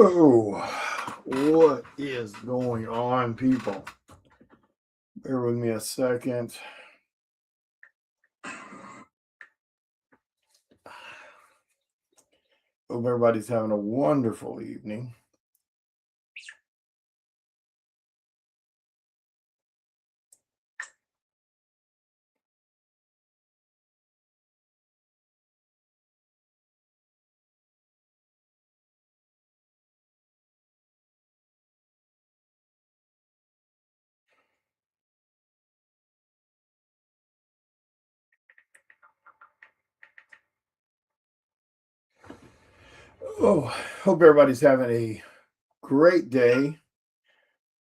Oh, what is going on, people? Bear with me a second. Hope everybody's having a wonderful evening. Oh, hope everybody's having a great day.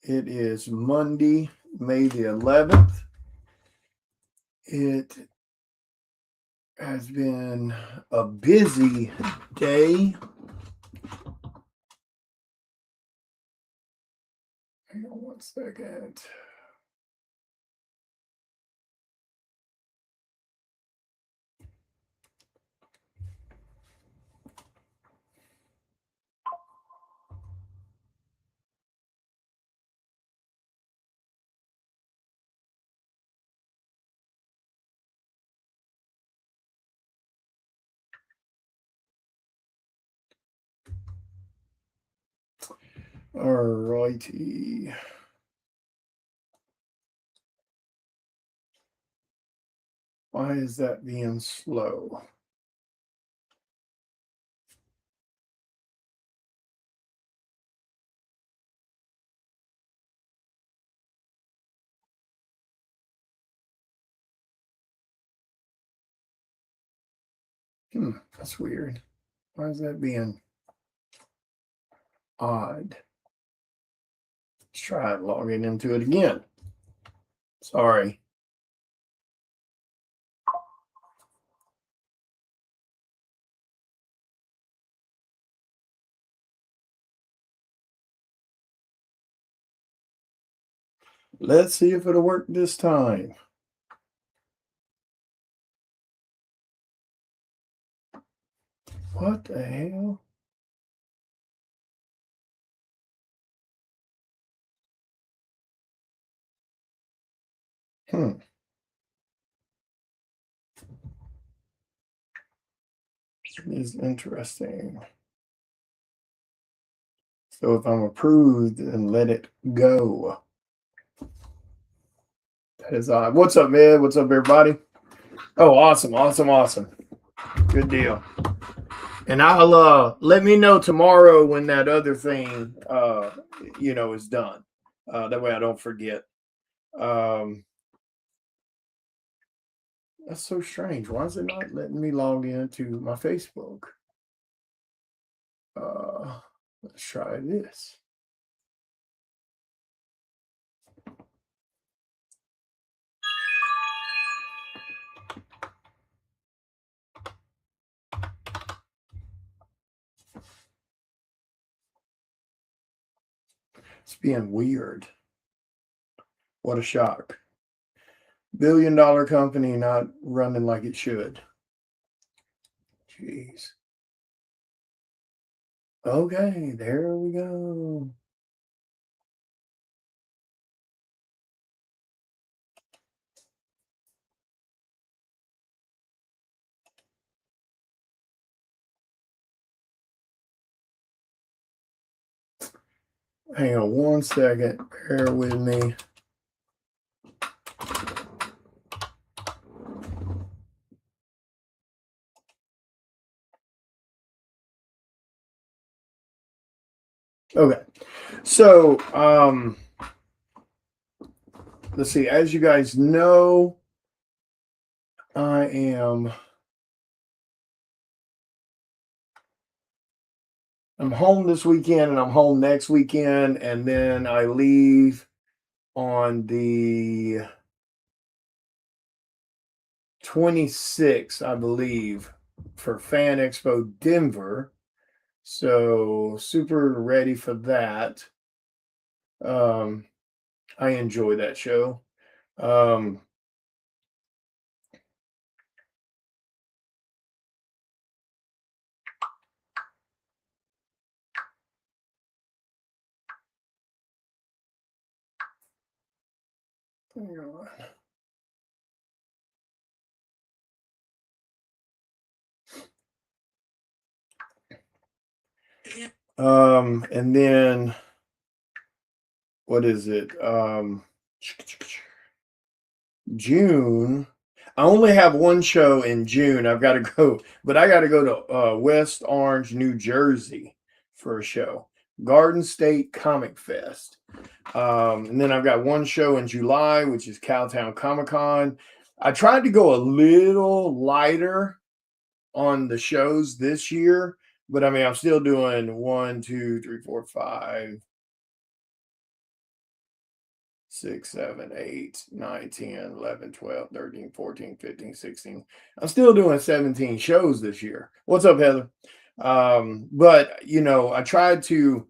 It is Monday, May the 11th. It has been a busy day. Hang on one second. All righty. Why is that being slow? That's weird. Why is that being odd? Let's try logging into it again. Sorry. Let's see if it'll work this time. What the hell? Is interesting. So if I'm approved, then let it go. That is odd. What's up, man? What's up, everybody? Oh, awesome. Good deal. And I'll let me know tomorrow when that other thing is done. That way I don't forget. That's so strange. Why is it not letting me log into my Facebook? Let's try this. It's being weird. What a shock. $1 billion company not running like it should. Jeez. Okay, there we go. Hang on one second. Bear with me. Okay. So, let's see. As you guys know, I'm home this weekend and I'm home next weekend, and then I leave on the 26th, I believe, for Fan Expo Denver. So super ready for that. I enjoy that show. And then what is it? June. I only have one show in June. I've got to go, but I got to go to West Orange, New Jersey for a show. Garden State Comic Fest. And then I've got one show in July, which is Cowtown Comic Con. I tried to go a little lighter on the shows this year, but I mean, I'm still doing 1, 2, 3, 4, 5, 6, 7, 8, 9, 10, 11, 12, 13, 14, 15, 16. I'm still doing 17 shows this year. What's up, Heather? But you know, I tried to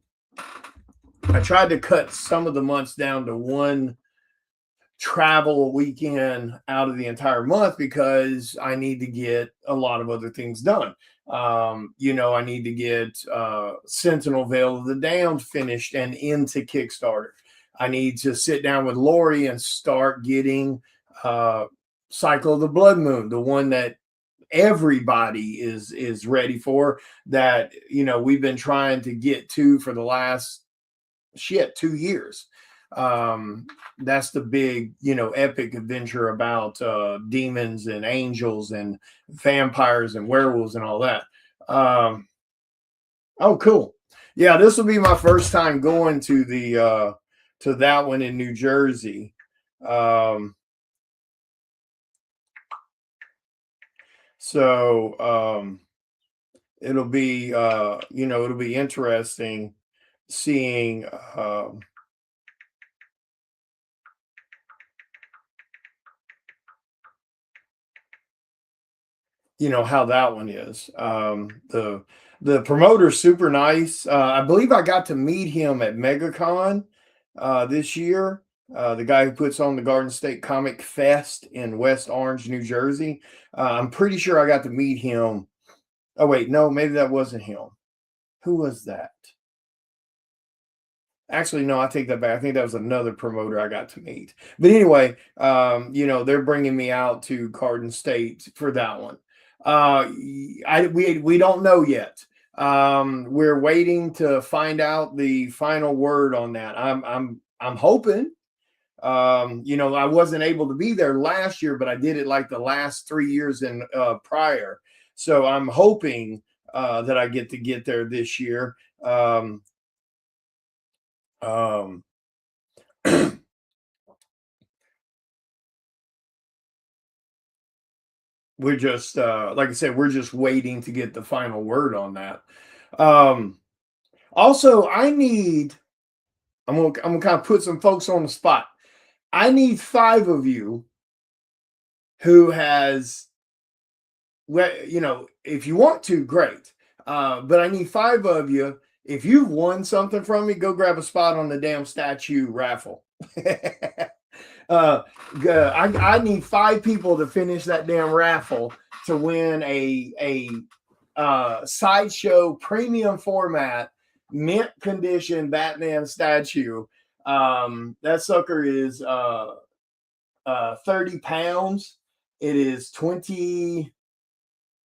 cut some of the months down to one travel weekend out of the entire month because I need to get a lot of other things done. You know, I need to get Sentinel Veil of the Damned finished and into Kickstarter. I need to sit down with Lori and start getting Cycle of the Blood Moon, the one that everybody is ready for, that, you know, we've been trying to get to for the last 2 years. That's the big, you know, epic adventure about demons and angels and vampires and werewolves and all that. Oh, cool. Yeah, this will be my first time going to the to that one in New Jersey. So it'll be you know, it'll be interesting seeing you know, how that one is. The promoter's super nice. I believe I got to meet him at MegaCon this year. The guy who puts on the Garden State Comic Fest in West Orange, New Jersey. I'm pretty sure I got to meet him. Oh wait, no, maybe that wasn't him. Who was that? Actually, no, I take that back. I think that was another promoter I got to meet. But anyway, you know, they're bringing me out to Garden State for that one. We don't know yet. We're waiting to find out the final word on that. I'm hoping. You know, I wasn't able to be there last year, but I did it like the last 3 years in prior. So I'm hoping that I get to get there this year. We're just like I said, we're just waiting to get the final word on that. Also, I'm gonna kind of put some folks on the spot. I need 5 of you who has, well, you know, if you want to, great. But I need 5 of you. If you've won something from me, go grab a spot on the damn statue raffle. I need 5 people to finish that damn raffle to win a sideshow premium format mint condition Batman statue. That sucker is 30 pounds. It is 20,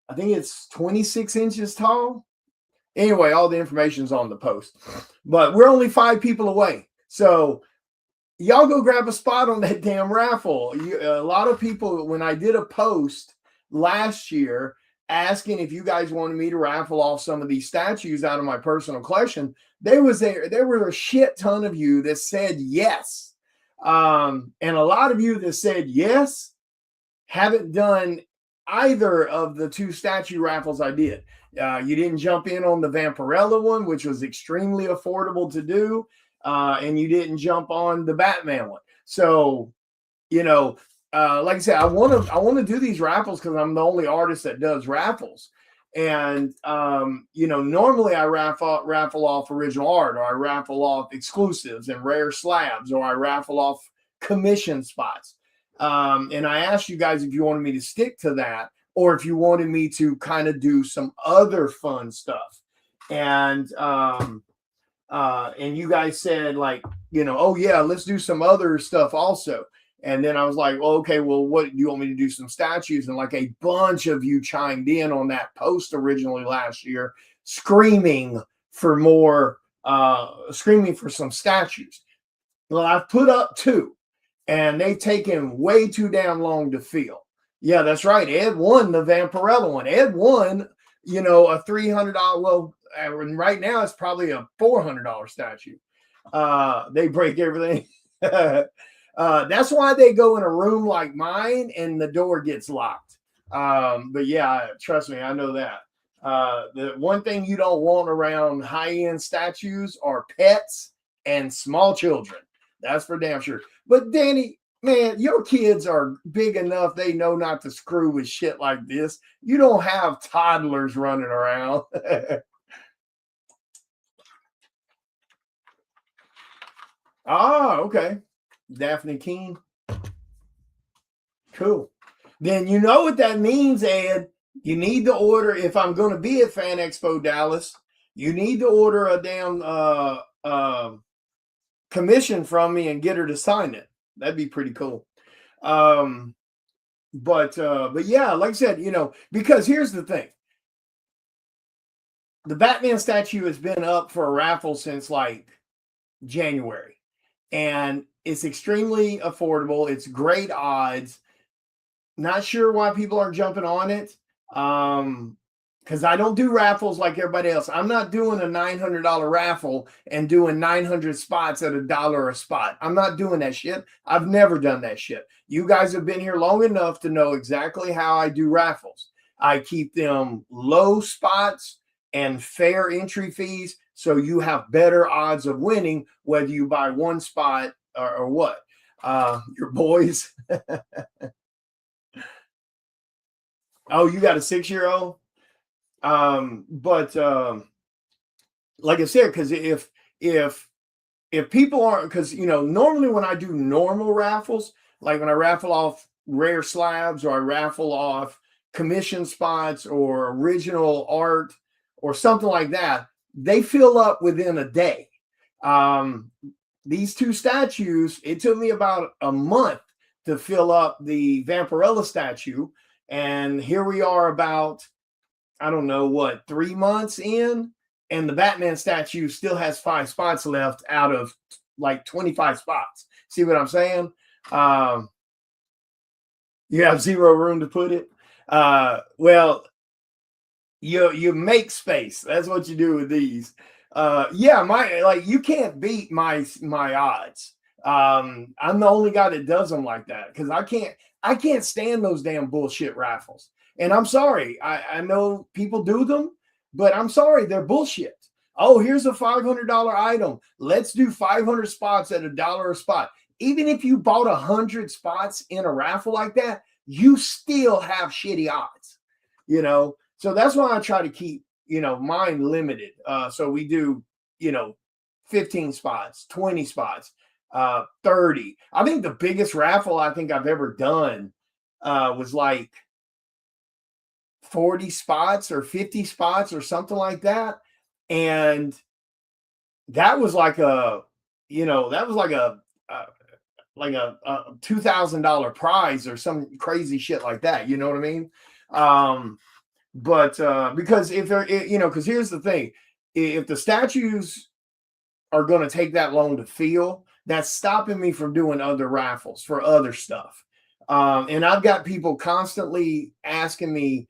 I think it's 26 inches tall. Anyway, all the information's on the post, but we're only 5 people away. So y'all go grab a spot on that damn raffle. A lot of people, when I did a post last year asking if you guys wanted me to raffle off some of these statues out of my personal collection, there were a shit ton of you that said yes. And a lot of you that said yes haven't done either of the 2 statue raffles I did. You didn't jump in on the Vampirella one, which was extremely affordable to do. And you didn't jump on the Batman one. So, you know, like I said, I want to do these raffles because I'm the only artist that does raffles. And you know, normally I raffle off original art, or I raffle off exclusives and rare slabs, or I raffle off commission spots. And I asked you guys if you wanted me to stick to that, or if you wanted me to kind of do some other fun stuff. And you guys said, like, you know, oh yeah, let's do some other stuff also. And then I was like, well, okay, well, what do you want me to do? Some statues? And like a bunch of you chimed in on that post originally last year, screaming for more, screaming for some statues. Well, I've put up 2, and they've taken way too damn long to fill. Yeah, that's right. Ed won the Vampirella one. Ed won, you know, a $300. Well, and right now it's probably a $400 statue. They break everything. That's why they go in a room like mine and the door gets locked. But yeah, trust me, I know that. The one thing you don't want around high-end statues are pets and small children. That's for damn sure. But Danny, man, your kids are big enough they know not to screw with shit like this. You don't have toddlers running around. Ah, okay. Daphne Keene. Cool. Then you know what that means, Ed. You need to order, if I'm going to be at Fan Expo Dallas, you need to order a damn commission from me and get her to sign it. That'd be pretty cool. But yeah, like I said, you know, because here's the thing. The Batman statue has been up for a raffle since like January, and it's extremely affordable. It's great odds. Not sure why people aren't jumping on it. Because I don't do raffles like everybody else. I'm not doing a $900 raffle and doing 900 spots at $1 a spot. I'm not doing that shit. I've never done that shit. You guys have been here long enough to know exactly how I do raffles. I keep them low spots and fair entry fees, so you have better odds of winning, whether you buy one spot or what. Your boys. Oh, you got a 6-year-old? But like I said, because if people aren't, because you know, normally when I do normal raffles, like when I raffle off rare slabs or I raffle off commission spots or original art or something like that, they fill up within a day. These 2 statues, it took me about a month to fill up the Vampirella statue, and here we are about, I don't know what, 3 months in, and the Batman statue still has 5 spots left out of like 25 spots. See what I'm saying? You have 0 room to put it. Well, you make space. That's what you do with these. Yeah, like you can't beat my odds. I'm the only guy that does them like that because I can't stand those damn bullshit raffles. And I'm sorry, I know people do them, but I'm sorry, they're bullshit. Oh, here's a $500 item. Let's do 500 spots at $1 a spot. Even if you bought 100 spots in a raffle like that, you still have shitty odds, you know? So that's why I try to keep, you know, mine limited. So we do, you know, 15 spots, 20 spots, 30. I think the biggest raffle I think I've ever done was like 40 spots or 50 spots or something like that. And that was like a, you know, that was like a $2,000 prize or some crazy shit like that. You know what I mean? But because if they're, you know, because here's the thing, if the statues are going to take that long to fill, that's stopping me from doing other raffles for other stuff. And I've got people constantly asking me,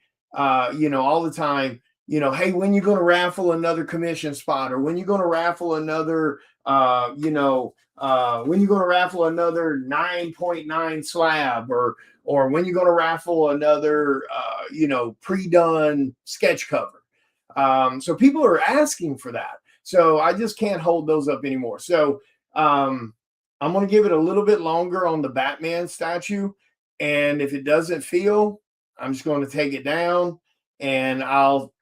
you know, all the time, you know, hey, when you going to raffle another commission spot, or when you going to raffle another, you know, when you going to raffle another 9.9 slab, or when you going to raffle another, you know, pre-done sketch cover. So people are asking for that. So I just can't hold those up anymore. So I'm going to give it a little bit longer on the Batman statue. And if it doesn't feel, I'm just going to take it down and I'll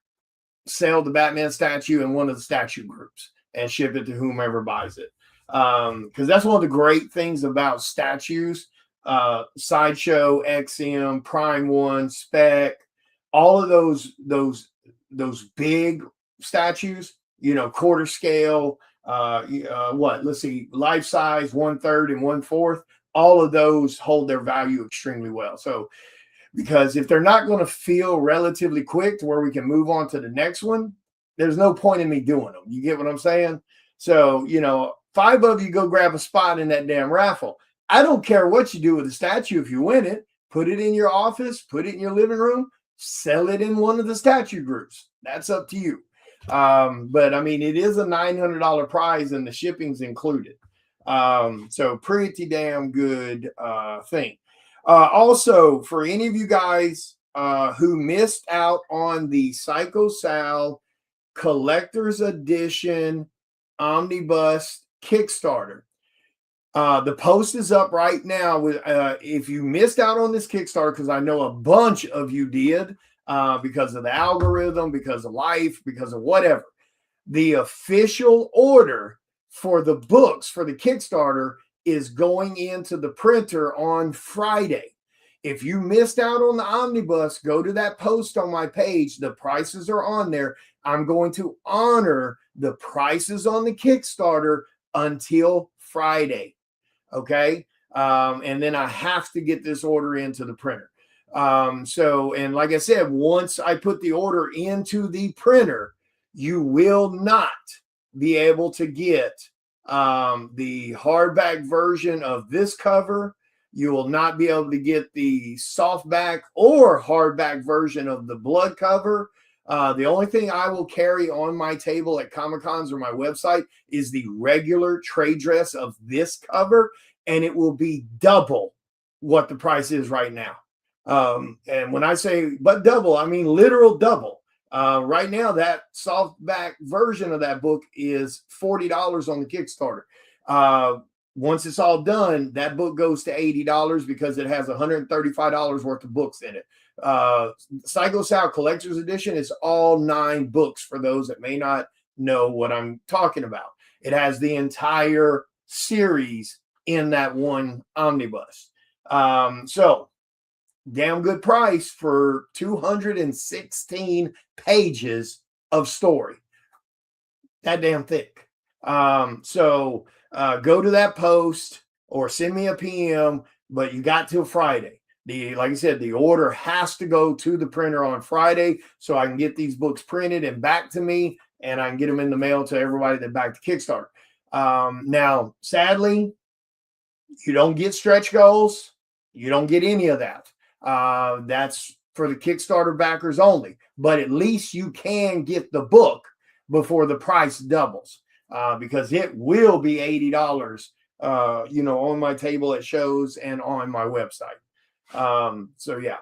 sell the Batman statue in one of the statue groups and ship it to whomever buys it. Because that's one of the great things about statues. Sideshow, XM, Prime One, Spec, all of those big statues, you know, quarter scale, let's see, life size, 1/3 and 1/4, all of those hold their value extremely well. So, because if they're not going to feel relatively quick to where we can move on to the next one, there's no point in me doing them. You get what I'm saying? So, 5 of you go grab a spot in that damn raffle. I don't care what you do with the statue. If you win it, put it in your office, put it in your living room, sell it in one of the statue groups. That's up to you. But I mean, it is a $900 prize and the shipping's included. So pretty damn good thing. Also, for any of you guys who missed out on the Psycho Sal Collector's Edition Omnibus Kickstarter, the post is up right now. If you missed out on this Kickstarter, because I know a bunch of you did, because of the algorithm, because of life, because of whatever, the official order for the books for the Kickstarter is going into the printer on Friday. If you missed out on the omnibus, go to that post on my page. The prices are on there. I'm going to honor the prices on the Kickstarter until Friday. Okay. And then I have to get this order into the printer. And like I said, once I put the order into the printer, you will not be able to get the hardback version of this cover. You will not be able to get the softback or hardback version of the blood cover. The only thing I will carry on my table at Comic-Cons or my website is the regular trade dress of this cover, and it will be double what the price is right now. And when I say but double, I mean literal double. Right now, that softback version of that book is $40 on the Kickstarter. Once it's all done, that book goes to $80 because it has $135 worth of books in it. Psycho Sal Collector's Edition is all 9 books for those that may not know what I'm talking about. It has the entire series in that one omnibus. So damn good price for 216 pages of story. That damn thick. So go to that post or send me a PM, but you got till Friday. Like I said, the order has to go to the printer on Friday so I can get these books printed and back to me, and I can get them in the mail to everybody that backed the Kickstarter. Now, sadly, you don't get stretch goals. You don't get any of that. That's for the Kickstarter backers only, but at least you can get the book before the price doubles, because it will be $80, on my table at shows and on my website. So yeah.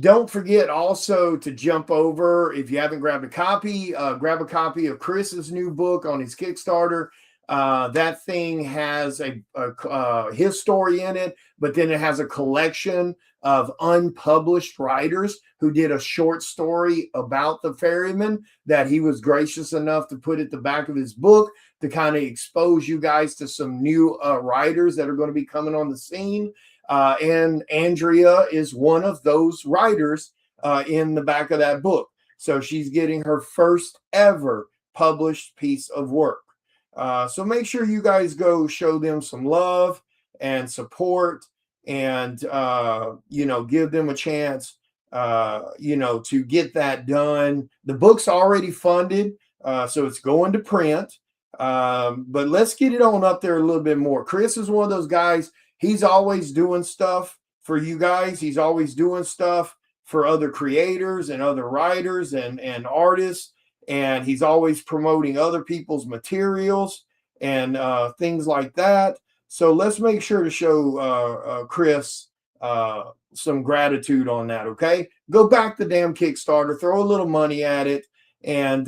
Don't forget also to jump over, if you haven't grabbed a copy, grab a copy of Chris's new book on his Kickstarter. That thing has his story in it, but then it has a collection of unpublished writers who did a short story about the ferryman that he was gracious enough to put at the back of his book to kind of expose you guys to some new writers that are going to be coming on the scene. And Andrea is one of those writers in the back of that book. So she's getting her first ever published piece of work. So make sure you guys go show them some love and support, and, give them a chance, to get that done. The book's already funded, so it's going to print. But let's get it on up there a little bit more. Chris is one of those guys. He's always doing stuff for you guys. He's always doing stuff for other creators and other writers and artists. And he's always promoting other people's materials and things like that. So let's make sure to show Chris some gratitude on that, okay? Go back the damn Kickstarter, throw a little money at it, and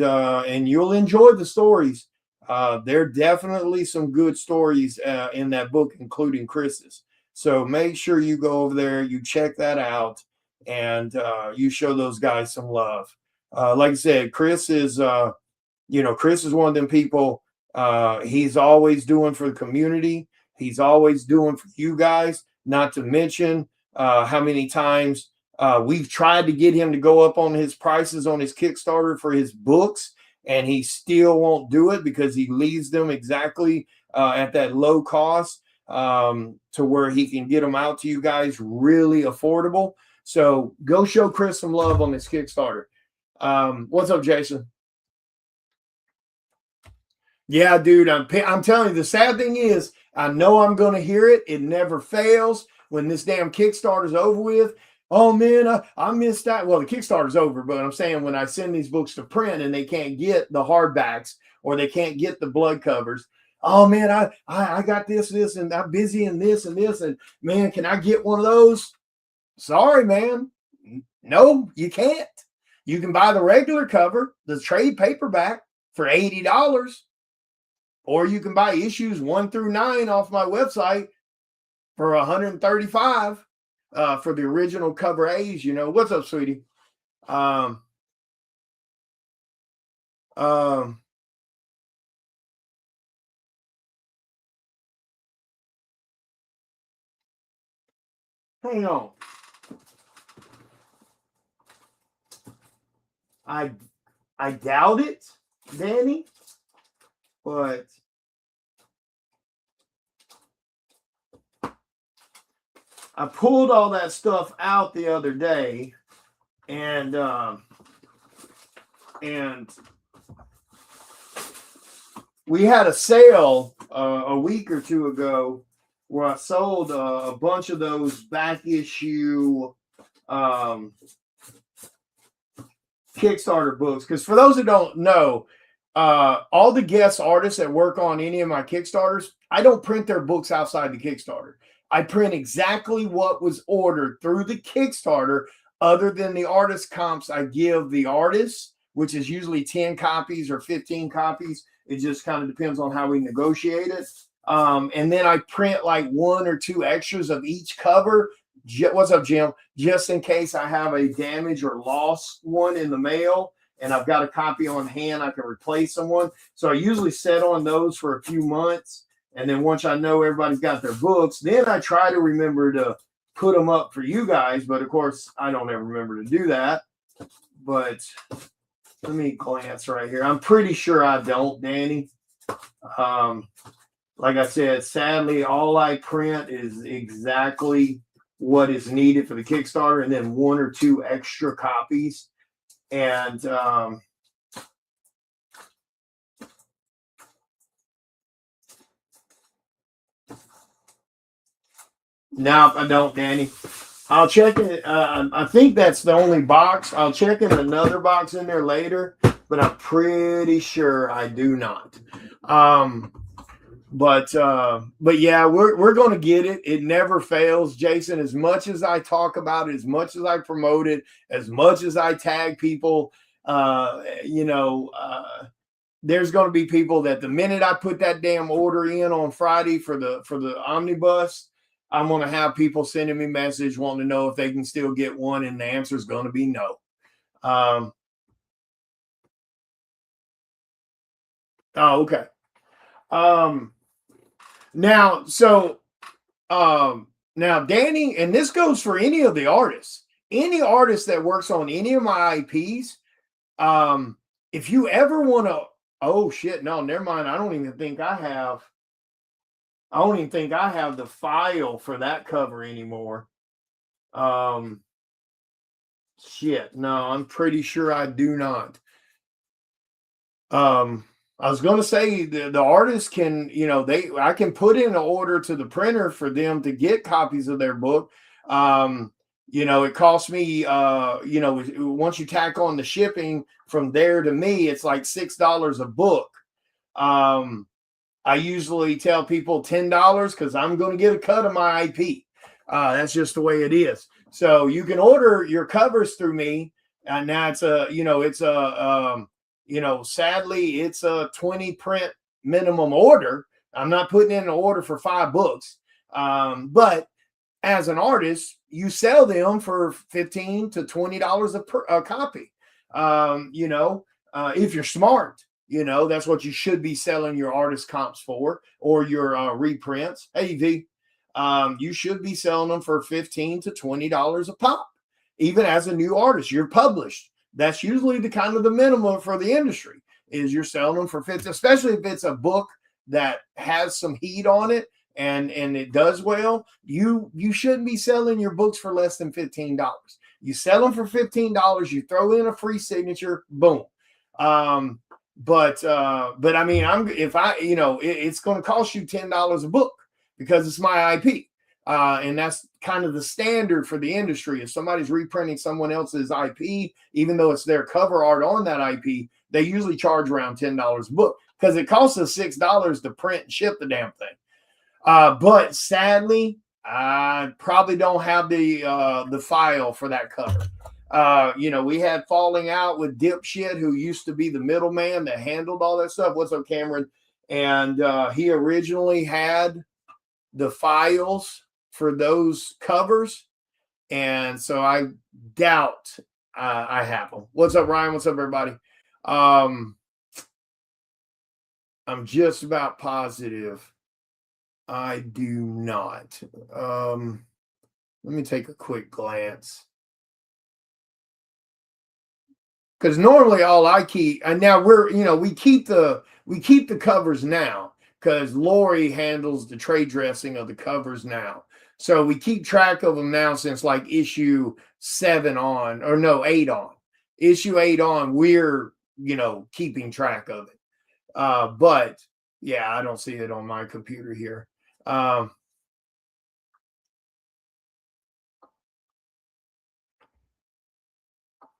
you'll enjoy the stories. There are definitely some good stories in that book, including Chris's. So make sure you go over there, you check that out, and you show those guys some love. Like I said, Chris is one of them people. He's always doing for the community. He's always doing for you guys, not to mention how many times we've tried to get him to go up on his prices on his Kickstarter for his books, and he still won't do it because he leaves them exactly at that low cost to where he can get them out to you guys really affordable. So go show Chris some love on this Kickstarter. What's up, Jason? Yeah, dude, I'm telling you, the sad thing is, I know I'm going to hear it. It never fails when this damn Kickstarter's over with. Oh, man, I missed that. Well, the Kickstarter's over, but I'm saying when I send these books to print and they can't get the hardbacks or they can't get the blood covers, oh, man, I got this, and I'm busy in this, and man, can I get one of those? Sorry, man. No, you can't. You can buy the regular cover, the trade paperback, for $80. Or you can buy issues 1 through 9 off my website for $135 for the original cover A's. You know, what's up, sweetie? Hang on. I doubt it, Danny, but I pulled all that stuff out the other day, and we had a sale a week or two ago where I sold a bunch of those back issue Kickstarter books. Because for those who don't know, all the guest artists that work on any of my Kickstarters, I don't print their books outside the Kickstarter. I print exactly what was ordered through the Kickstarter, other than the artist comps I give the artists, which is usually 10 copies or 15 copies. It just kind of depends on how we negotiate it. And then I print like 1 or 2 extras of each cover. What's up, Jim? Just in case I have a damage or lost one in the mail and I've got a copy on hand, I can replace someone. So I usually set on those for a few months. And then once I know everybody's got their books, then I try to remember to put them up for you guys. But of course, I don't ever remember to do that. But let me glance right here. I'm pretty sure I don't, Danny. Like I said, sadly, all I print is exactly what is needed for the Kickstarter, and then 1 or 2 extra copies. And no, I don't, Danny. I'll check it. I think that's the only box. I'll check in another box in there later, but I'm pretty sure I do not. But yeah, we're going to get it. It never fails, Jason. As much as I talk about it, as much as I promote it, as much as I tag people, there's going to be people that the minute I put that damn order in on Friday for the omnibus, I'm going to have people sending me message wanting to know if they can still get one, and the answer is going to be no. Oh, okay. Now, Danny, and this goes for any of the artists, any artist that works on any of my IPs. If you ever want to, oh shit, no, never mind. I don't even think I have the file for that cover anymore. Shit, no, I'm pretty sure I do not. I was going to say the artists can, I can put in an order to the printer for them to get copies of their book. It costs me, once you tack on the shipping from there to me, it's like $6 a book. I usually tell people $10 because I'm going to get a cut of my IP. That's just the way it is. So you can order your covers through me. And now sadly, it's a 20 print minimum order. I'm not putting in an order for 5 books. But as an artist, you sell them for $15 to $20 a copy. If you're smart, that's what you should be selling your artist comps for, or your reprints. Hey, V, you should be selling them for $15 to $20 a pop. Even as a new artist, you're published. That's usually the kind of the minimum for the industry. is you're selling them for 50, especially if it's a book that has some heat on it and it does well. You shouldn't be selling your books for less than $15. You sell them for $15, you throw in a free signature, boom. But I mean, it's going to cost you $10 a book because it's my IP. And that's kind of the standard for the industry. If somebody's reprinting someone else's IP, even though it's their cover art on that IP, they usually charge around $10 a book because it costs us $6 to print and ship the damn thing. But sadly, I probably don't have the file for that cover. We had falling out with Dipshit, who used to be the middleman that handled all that stuff. What's up, Cameron? And he originally had the files for those covers, and so I doubt I have them. What's up, Ryan? What's up, everybody? I'm just about positive I do not. Let me take a quick glance. Because normally all I keep, and now we keep the covers now because Lori handles the trade dressing of the covers now. So we keep track of them now since like issue 8 on. Issue 8 on, we're keeping track of it. But yeah, I don't see it on my computer here. Now,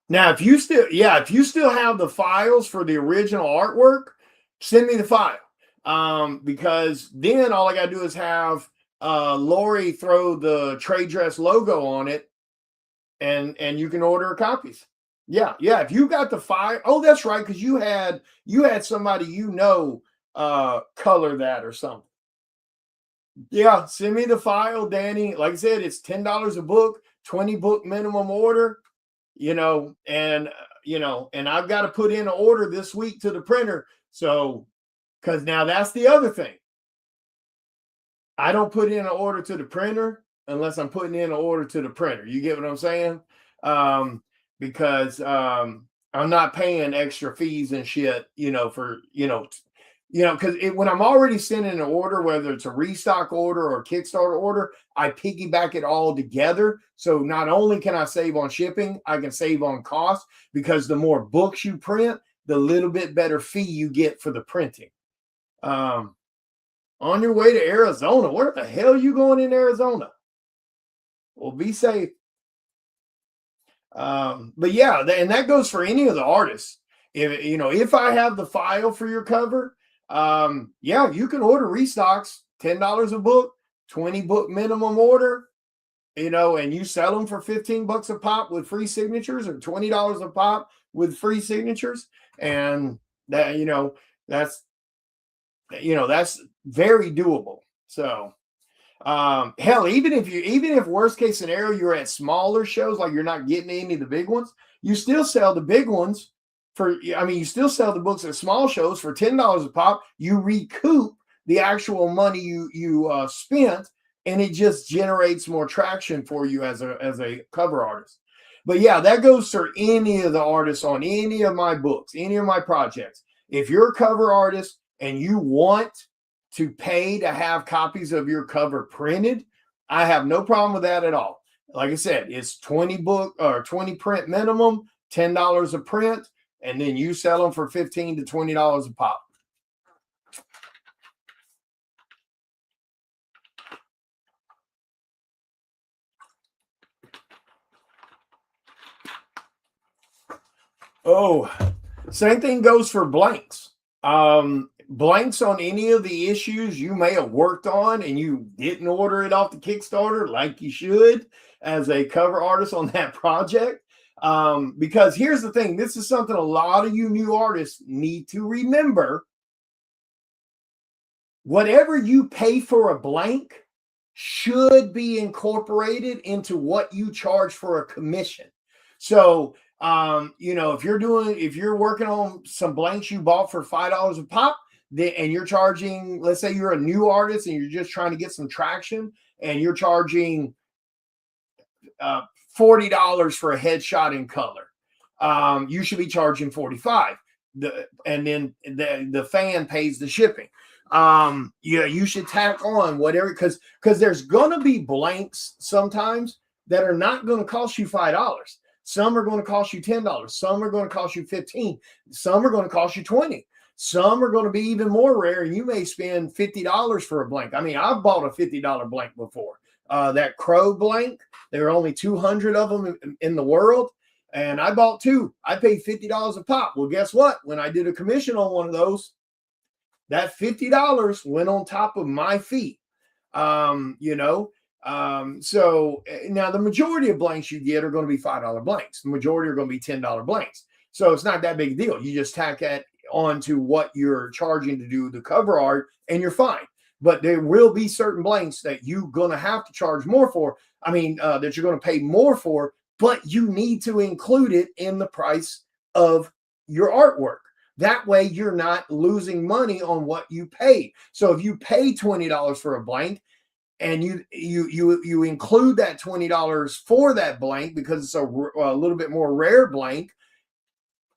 if you still have the files for the original artwork, send me the file. Because then all I got to do is have Lori throw the trade dress logo on it, and you can order copies. Yeah. If you got the file, oh, that's right, because you had somebody color that or something. Yeah, send me the file, Danny. Like I said, it's $10 a book, 20 book minimum order. And I've got to put in an order this week to the printer. So, because now that's the other thing. I don't put in an order to the printer unless I'm putting in an order to the printer. You get what I'm saying? Because I'm not paying extra fees and shit, because when I'm already sending an order, whether it's a restock order or a Kickstarter order, I piggyback it all together. So not only can I save on shipping, I can save on cost, because the more books you print, the little bit better fee you get for the printing. On your way to Arizona. Where the hell are you going in Arizona? Well, be safe. But yeah, and that goes for any of the artists. If I have the file for your cover, you can order restocks, $10 a book, 20 book minimum order, and you sell them for $15 a pop with free signatures, or $20 a pop with free signatures. And that, that's very doable. So, hell, even if worst case scenario, you're at smaller shows, like you're not getting any of the big ones, you still sell the big ones you still sell the books at small shows for $10 a pop. You recoup the actual money you spent, and it just generates more traction for you as a cover artist. But yeah, that goes for any of the artists on any of my books, any of my projects. If you're a cover artist and you want to pay to have copies of your cover printed, I have no problem with that at all. Like I said, it's 20 book or 20 print minimum, $10 a print, and then you sell them for $15 to $20 a pop. Oh, same thing goes for blanks. Blanks on any of the issues you may have worked on and you didn't order it off the Kickstarter like you should as a cover artist on that project. Because here's the thing, this is something a lot of you new artists need to remember. Whatever you pay for a blank should be incorporated into what you charge for a commission. So, if you're working on some blanks you bought for $5 a pop, and you're charging, let's say you're a new artist and you're just trying to get some traction, and you're charging $40 for a headshot in color. You should be charging $45. and then the fan pays the shipping. Yeah, you should tack on whatever, because there's gonna be blanks sometimes that are not going to cost you $5. Some are going to cost you $10. Some are going to cost you $15. Some are going to cost you $20. Some are going to be even more rare, and you may spend $50 for a blank. I mean, I've bought a $50 blank before. That Crow blank, there are only 200 of them in the world, and I bought two. I paid $50 a pop. Well, guess what? When I did a commission on one of those, that $50 went on top of my fee. So now the majority of blanks you get are going to be $5 blanks. The majority are going to be $10 blanks. So it's not that big a deal. You just tack that onto what you're charging to do the cover art, and you're fine. But there will be certain blanks that you're going to have to charge more for. That you're going to pay more for, but you need to include it in the price of your artwork. That way you're not losing money on what you paid. So if you pay $20 for a blank, and you include that $20 for that blank because it's a little bit more rare blank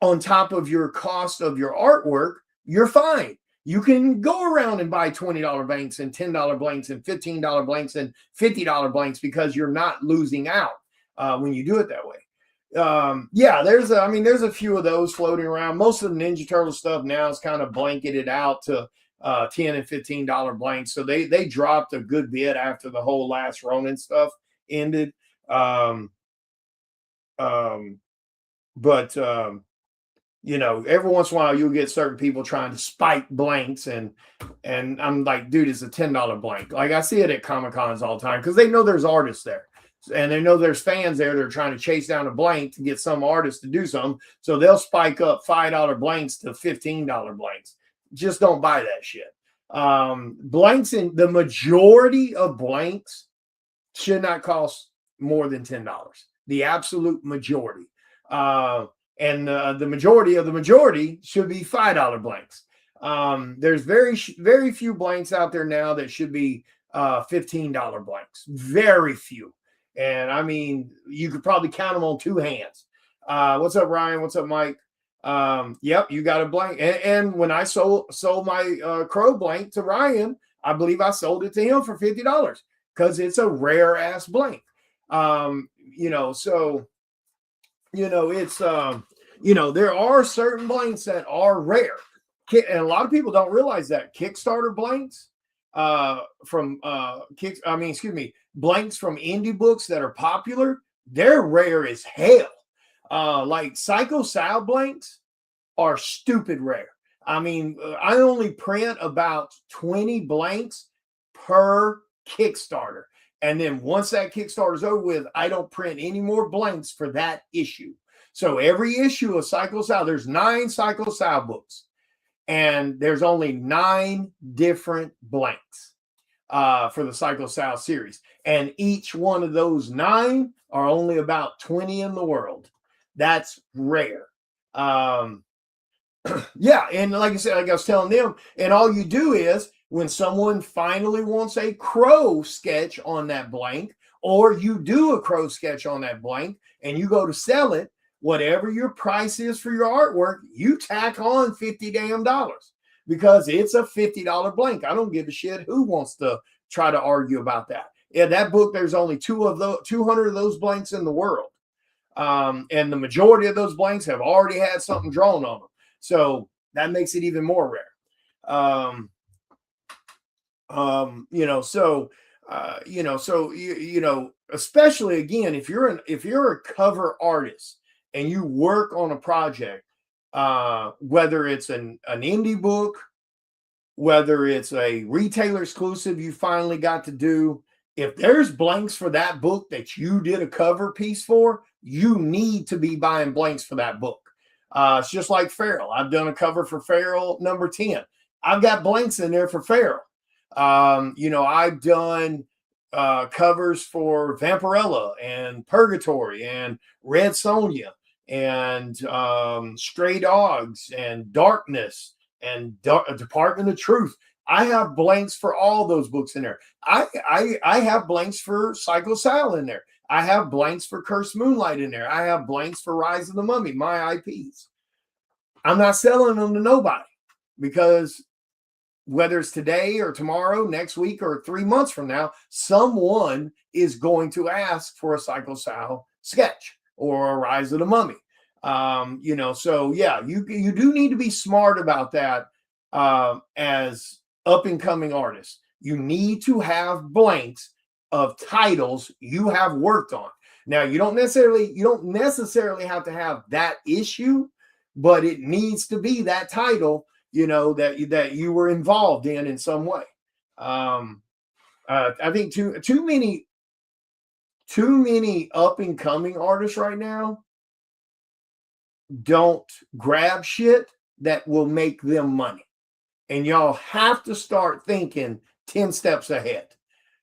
on top of your cost of your artwork, you're fine. You can go around and buy $20 blanks and $10 blanks and $15 blanks and $50 blanks because you're not losing out when you do it that way. There's a few of those floating around. Most of the Ninja Turtle stuff now is kind of blanketed out to $10 and $15 blanks. So they dropped a good bit after the whole last Ronin stuff ended. Every once in a while you'll get certain people trying to spike blanks, and I'm like, dude, it's a $10 blank. Like, I see it at Comic-Cons all the time because they know there's artists there. And they know there's fans there that are trying to chase down a blank to get some artist to do something. So they'll spike up $5 blanks to $15 blanks. Just don't buy that shit. Blanks, in the majority of blanks should not cost more than $10. The absolute majority. And the majority of the majority should be $5 blanks. There's very, very few blanks out there now that should be $15 blanks. Very few. And I mean, you could probably count them on two hands. What's up, Ryan? What's up, Mike? Yep, you got a blank. And when I sold my Crow blank to Ryan, I believe I sold it to him for $50 because it's a rare ass blank. There are certain blanks that are rare. And a lot of people don't realize that Kickstarter blanks blanks from indie books that are popular, they're rare as hell. Like Psycho Sal blanks are stupid rare. I only print about 20 blanks per Kickstarter. And then once that Kickstarter's over with, I don't print any more blanks for that issue. So every issue of Psycho Sal, there's 9 Psycho Sal books, and there's only 9 different blanks for the Psycho Sal series. And each one of those 9 are only about 20 in the world. That's rare. And like I said, like I was telling them, and all you do is when someone finally wants a Crow sketch on that blank, or you do a Crow sketch on that blank and you go to sell it, whatever your price is for your artwork, you tack on $50 because it's a $50 blank. I don't give a shit who wants to try to argue about that. Yeah, that book, there's only 200 of those blanks in the world. And the majority of those blanks have already had something drawn on them. So that makes it even more rare. Especially again, if you're a cover artist and you work on a project, whether it's an indie book, whether it's a retailer exclusive you finally got to do, if there's blanks for that book that you did a cover piece for, you need to be buying blanks for that book. It's just like Feral. I've done a cover for Feral number 10. I've got blanks in there for Feral. I've done covers for Vampirella and Purgatory and Red Sonja and Stray Dogs and Darkness and Department of Truth. I have blanks for all those books in there. I have blanks for Psycho Sal in there. I have blanks for Cursed Moonlight in there. I have blanks for Rise of the Mummy, my IPs. I'm not selling them to nobody, because whether it's today or tomorrow, next week, or 3 months from now, someone is going to ask for a Psycho Sal sketch or a Rise of the Mummy. So yeah, you do need to be smart about that. As up and coming artists, you need to have blanks of titles you have worked on. Now, you don't necessarily have to have that issue, but it needs to be that title, that you were involved in some way. I think too many up and coming artists right now don't grab shit that will make them money. And y'all have to start thinking 10 steps ahead,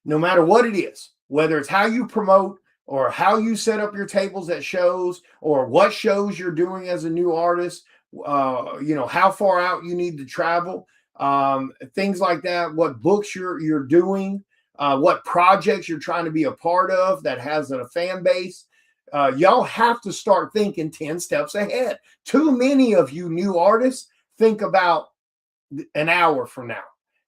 no matter what it is, whether it's how you promote or how you set up your tables at shows or what shows you're doing as a new artist, how far out you need to travel, things like that, what books you're doing, what projects you're trying to be a part of that has a fan base. Y'all have to start thinking 10 steps ahead. Too many of you new artists think about an hour from now.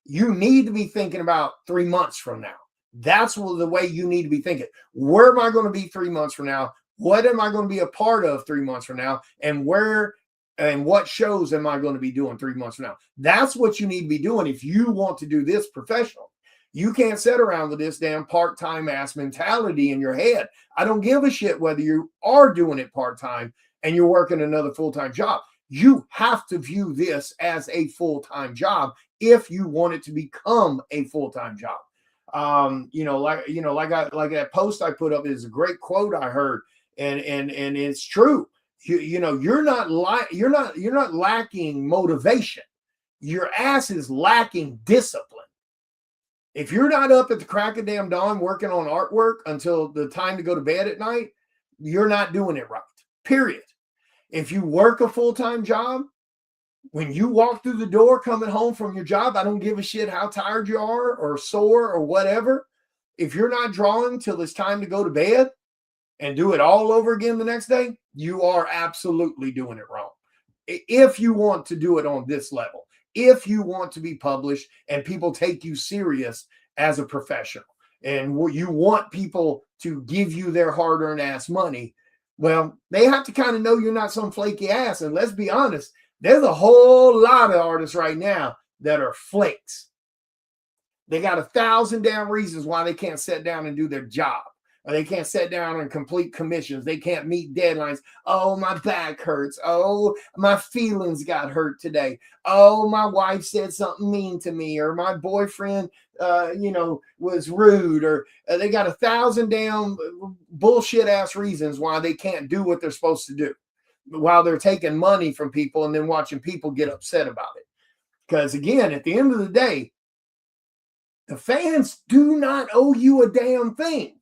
You need to be thinking about 3 months from now. That's the way you need to be thinking. Where am I going to be 3 months from now? What am I going to be a part of 3 months from now? And what shows am I going to be doing 3 months from now? That's what you need to be doing if you want to do this professional. You can't sit around with this damn part-time ass mentality in your head. I don't give a shit whether you are doing it part-time and you're working another full-time job. You have to view this as a full-time job if you want it to become a full-time job. Like that post I put up is a great quote I heard, and it's true. You're not lacking motivation. Your ass is lacking discipline. If you're not up at the crack of damn dawn working on artwork until the time to go to bed at night, you're not doing it right. Period. If you work a full-time job, when you walk through the door coming home from your job, I don't give a shit how tired you are or sore or whatever. If you're not drawing till it's time to go to bed and do it all over again the next day, you are absolutely doing it wrong. If you want to do it on this level, if you want to be published and people take you serious as a professional, and you want people to give you their hard-earned ass money, well, they have to kind of know you're not some flaky ass. And let's be honest, there's a whole lot of artists right now that are flakes. They got 1,000 damn reasons why they can't sit down and do their job. Or they can't sit down and complete commissions. They can't meet deadlines. Oh, my back hurts. Oh, my feelings got hurt today. Oh, my wife said something mean to me. Or my boyfriend, was rude. Or they got 1,000 damn bullshit ass reasons why they can't do what they're supposed to do, while they're taking money from people and then watching people get upset about it. Because again, at the end of the day, the fans do not owe you a damn thing.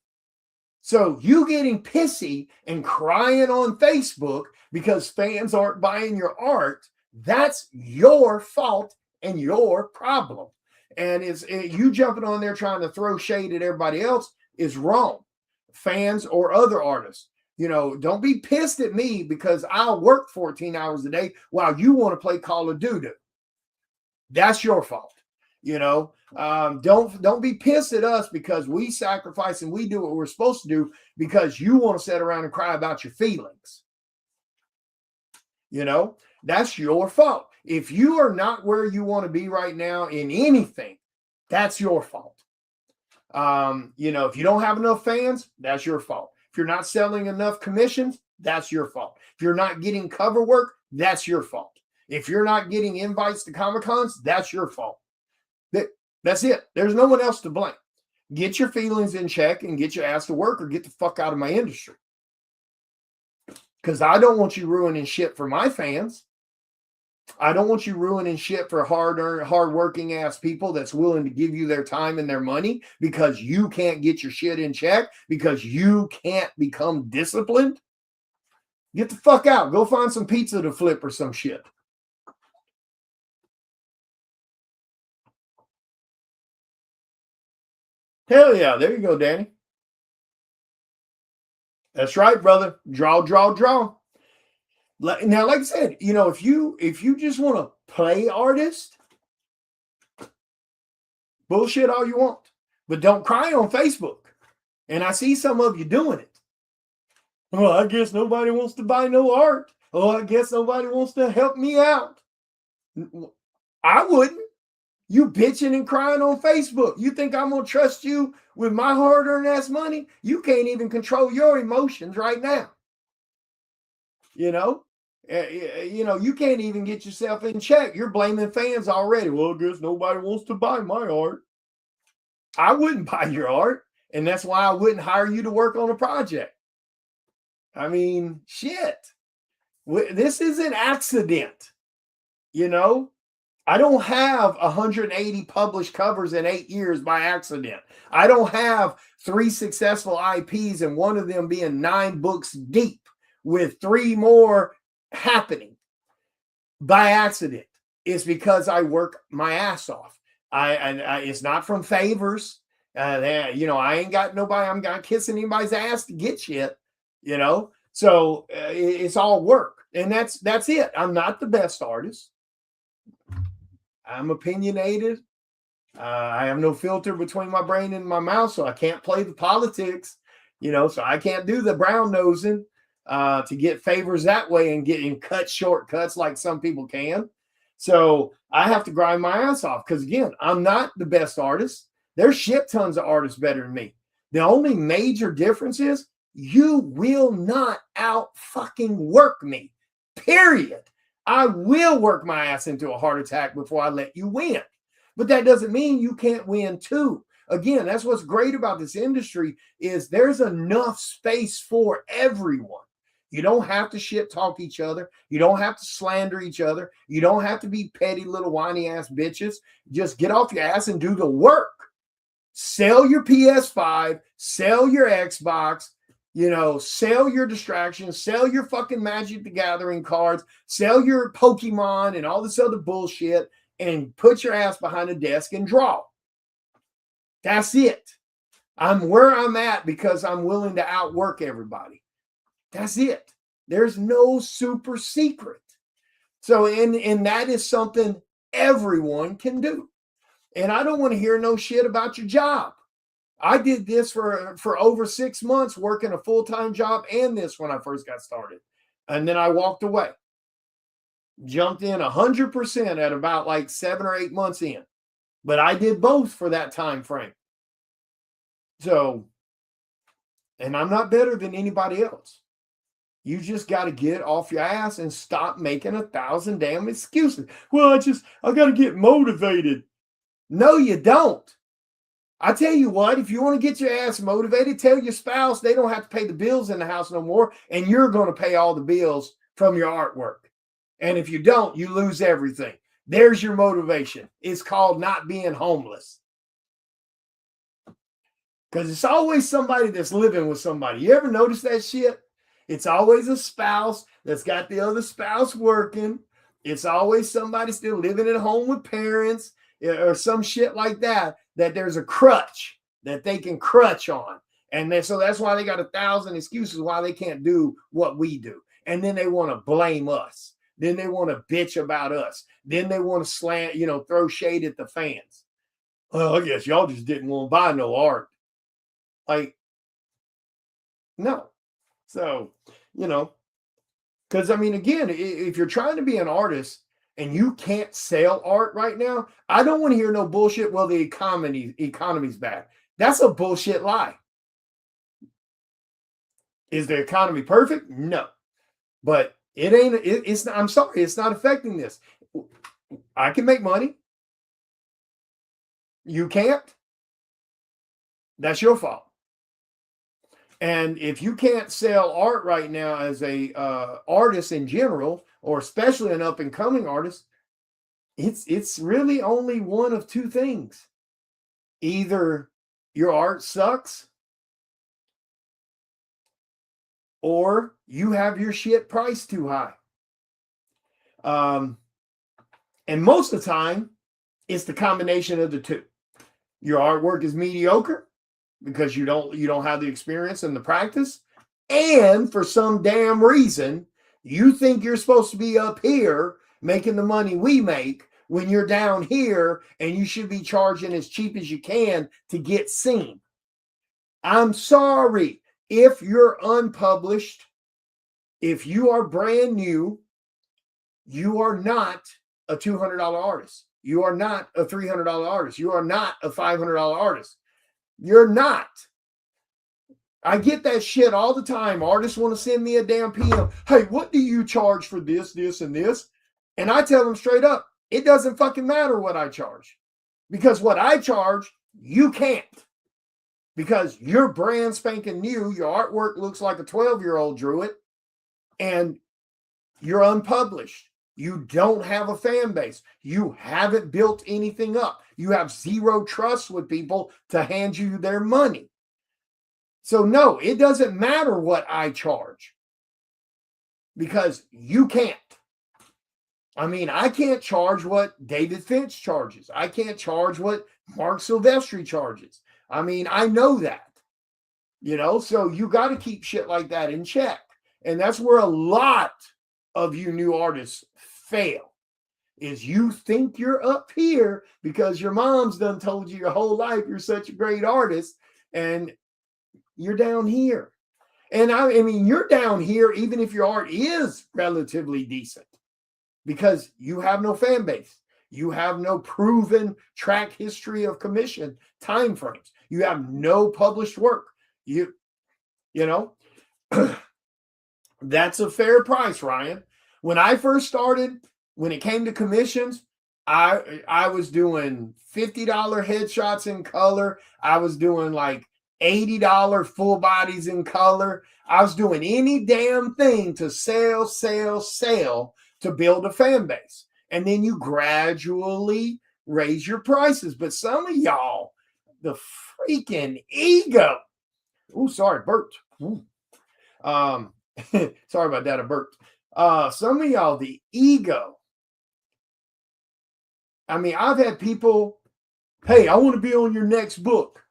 So you getting pissy and crying on Facebook because fans aren't buying your art, that's your fault and your problem. And you jumping on there trying to throw shade at everybody else is wrong. Fans or other artists, don't be pissed at me because I'll work 14 hours a day while you want to play Call of Duty. That's your fault. Don't be pissed at us because we sacrifice and we do what we're supposed to do because you want to sit around and cry about your feelings. That's your fault. If you are not where you want to be right now in anything, that's your fault. If you don't have enough fans, that's your fault. If you're not selling enough commissions, that's your fault. If you're not getting cover work, that's your fault. If you're not getting invites to Comic-Cons, that's your fault. That's it. There's no one else to blame. Get your feelings in check and get your ass to work or get the fuck out of my industry. Because I don't want you ruining shit for my fans. I don't want you ruining shit for hard-working ass people that's willing to give you their time and their money because you can't get your shit in check, because you can't become disciplined. Get the fuck out. Go find some pizza to flip or some shit. Hell yeah. There you go, Danny. That's right, brother. Draw. Now, like I said, if you just want to play artist, bullshit all you want, but don't cry on Facebook. And I see some of you doing it. Oh, I guess nobody wants to buy no art. Oh, I guess nobody wants to help me out. I wouldn't. You bitching and crying on Facebook. You think I'm going to trust you with my hard-earned ass money? You can't even control your emotions right now. You can't even get yourself in check. You're blaming fans already. Well, I guess nobody wants to buy my art. I wouldn't buy your art. And that's why I wouldn't hire you to work on a project. I mean, shit. This is an accident. I don't have 180 published covers in 8 years by accident. I don't have 3 successful IPs and one of them being 9 books deep with 3 more happening by accident. It's because I work my ass off. I it's not from favors. I ain't got nobody. I'm not kissing anybody's ass to get shit. So it's all work, and that's it. I'm not the best artist. I'm opinionated. I have no filter between my brain and my mouth, so I can't play the politics. So I can't do the brown nosing to get favors that way and getting cut shortcuts like some people can. So I have to grind my ass off because, again, I'm not the best artist. There's shit tons of artists better than me. The only major difference is you will not out fucking work me, period. I will work my ass into a heart attack before I let you win. But that doesn't mean you can't win too. Again, that's what's great about this industry is there's enough space for everyone. You don't have to shit talk each other. You don't have to slander each other. You don't have to be petty little whiny ass bitches. Just get off your ass and do the work. Sell your PS5, sell your Xbox, sell your distractions, sell your fucking Magic the Gathering cards, sell your Pokemon and all this other bullshit, and put your ass behind a desk and draw. That's it. I'm where I'm at because I'm willing to outwork everybody. That's it. There's no super secret. So, and that is something everyone can do. And I don't want to hear no shit about your job. I did this for over 6 months, working a full-time job and this when I first got started. And then I walked away. Jumped in 100% at about like 7 or 8 months in. But I did both for that time frame. So, and I'm not better than anybody else. You just got to get off your ass and stop making 1,000 damn excuses. Well, I got to get motivated. No, you don't. I tell you what, if you want to get your ass motivated, tell your spouse they don't have to pay the bills in the house no more, and you're going to pay all the bills from your artwork. And if you don't, you lose everything. There's your motivation. It's called not being homeless. Because it's always somebody that's living with somebody. You ever notice that shit? It's always a spouse that's got the other spouse working. It's always somebody still living at home with parents or some shit like that there's a crutch that they can crutch on. And so that's why they got 1,000 excuses why they can't do what we do. And then they want to blame us. Then they want to bitch about us. Then they want to throw shade at the fans. Well, I guess y'all just didn't want to buy no art. Like, no. So, because again, if you're trying to be an artist and you can't sell art right now, I don't want to hear no bullshit. Well, the economy's bad. That's a bullshit lie. Is the economy perfect? No, but it ain't. It's not. I'm sorry, it's not affecting this. I can make money. You can't. That's your fault. And if you can't sell art right now as a artist in general, or especially an up and coming artist, it's really only one of two things. Either your art sucks, or you have your shit priced too high. And most of the time, it's the combination of the two. Your artwork is mediocre because you don't have the experience and the practice, and for some damn reason You think you're supposed to be up here making the money we make when you're down here, and you should be charging as cheap as you can to get seen. I'm sorry. If you're unpublished, if you are brand new, you are not a $200 artist. You are not a $300 artist. You are not a $500 artist. You're not. I get that shit all the time. Artists want to send me a damn PM. Hey, what do you charge for this, this, and this? And I tell them straight up, it doesn't fucking matter what I charge. Because what I charge, you can't. Because you're brand spanking new. Your artwork looks like a 12-year-old drew it. And you're unpublished. You don't have a fan base. You haven't built anything up. You have zero trust with people to hand you their money. So no, it doesn't matter what I charge because you can't. I mean, I can't charge what David Finch charges. I can't charge what Mark Silvestri charges. I mean, I know that, so you got to keep shit like that in check. And that's where a lot of you new artists fail, is you think you're up here because your mom's done told you your whole life you're such a great artist, and you're down here. And I mean, you're down here even if your art is relatively decent, because you have no fan base. You have no proven track history of commission timeframes. You have no published work. You know, that's a fair price, Ryan. When I first started, when it came to commissions, I was doing $50 headshots in color. I was doing like $80 full bodies in color. I was doing any damn thing to sell to build a fan base. And then you gradually raise your prices. But some of y'all, the freaking ego. Oh, sorry, burped. Sorry about that, I burped. Some of y'all, the ego. I mean, I've had people, hey, I want to be on your next book.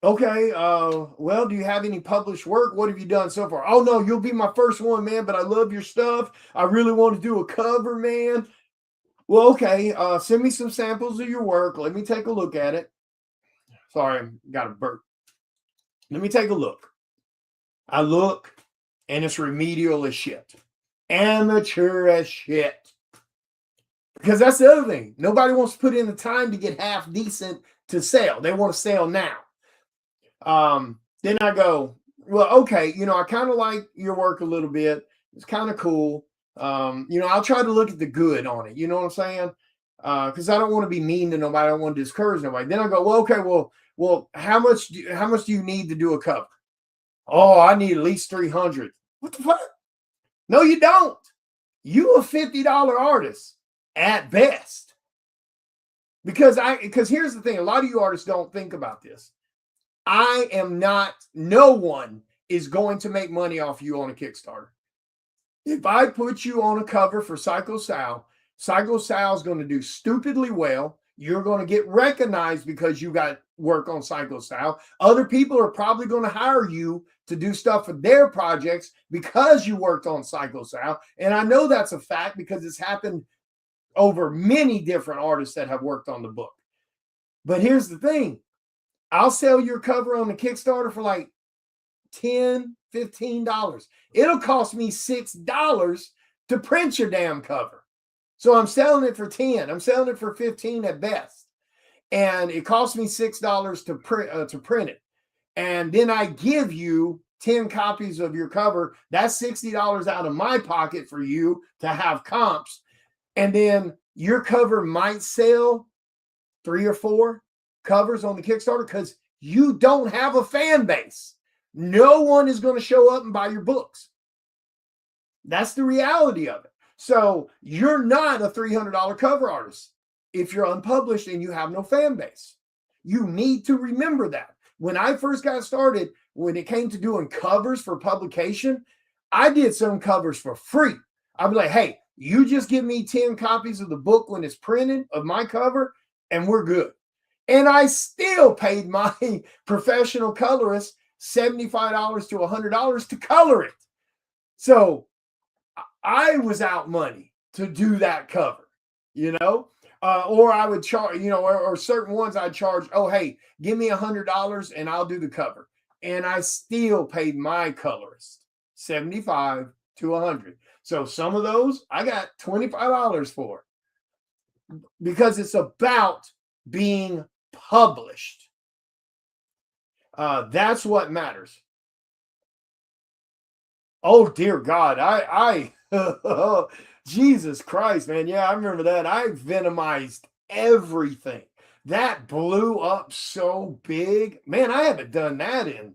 Okay, well, do you have any published work? What have you done so far? Oh, no, you'll be my first one, man, but I love your stuff. I really want to do a cover, man. Well, okay, send me some samples of your work. Let me take a look at it. Sorry, I got a burp. Let me take a look. I look, and it's remedial as shit. Amateur as shit. Because that's the other thing. Nobody wants to put in the time to get half decent to sell. They want to sell now. Then I go, well, okay, I kind of like your work a little bit. It's kind of cool. I'll try to look at the good on it. You know what I'm saying? Because I don't want to be mean to nobody. I don't want to discourage nobody. Then I go, well, okay, well, how much do you need to do a cover? Oh, I need at least 300. What the fuck? No, you don't. You a $50 artist at best. Because here's the thing. A lot of you artists don't think about this. No one is going to make money off you on a Kickstarter. If I put you on a cover for Psycho Sal is going to do stupidly well. You're going to get recognized because you got work on Psycho Sal. Other people are probably going to hire you to do stuff for their projects because you worked on Psycho Sal. And I know that's a fact because it's happened over many different artists that have worked on the book. But here's the thing. I'll sell your cover on the Kickstarter for like $10, $15. It'll cost me $6 to print your damn cover. So I'm selling it for 10. I'm selling it for 15 at best. And it costs me $6 to print it. And then I give you 10 copies of your cover. That's $60 out of my pocket for you to have comps. And then your cover might sell 3 or 4 covers on the Kickstarter because you don't have a fan base. No one is going to show up and buy your books. That's the reality of it. So you're not a $300 cover artist if you're unpublished and you have no fan base. You need to remember that. When I first got started, when it came to doing covers for publication, I did some covers for free. I'd be like, hey, you just give me 10 copies of the book when it's printed of my cover, and we're good. And I still paid my professional colorist $75 to $100 to color it. So I was out money to do that cover, you know, or I would charge, you know, or certain ones I'd charge, oh, hey, give me $100 and I'll do the cover. And I still paid my colorist 75 to 100. So some of those I got $25 for because it's about being published. That's what matters. Oh dear God, I Jesus Christ, man. Yeah, I remember that. I venomized everything. That blew up so big. Man, I haven't done that in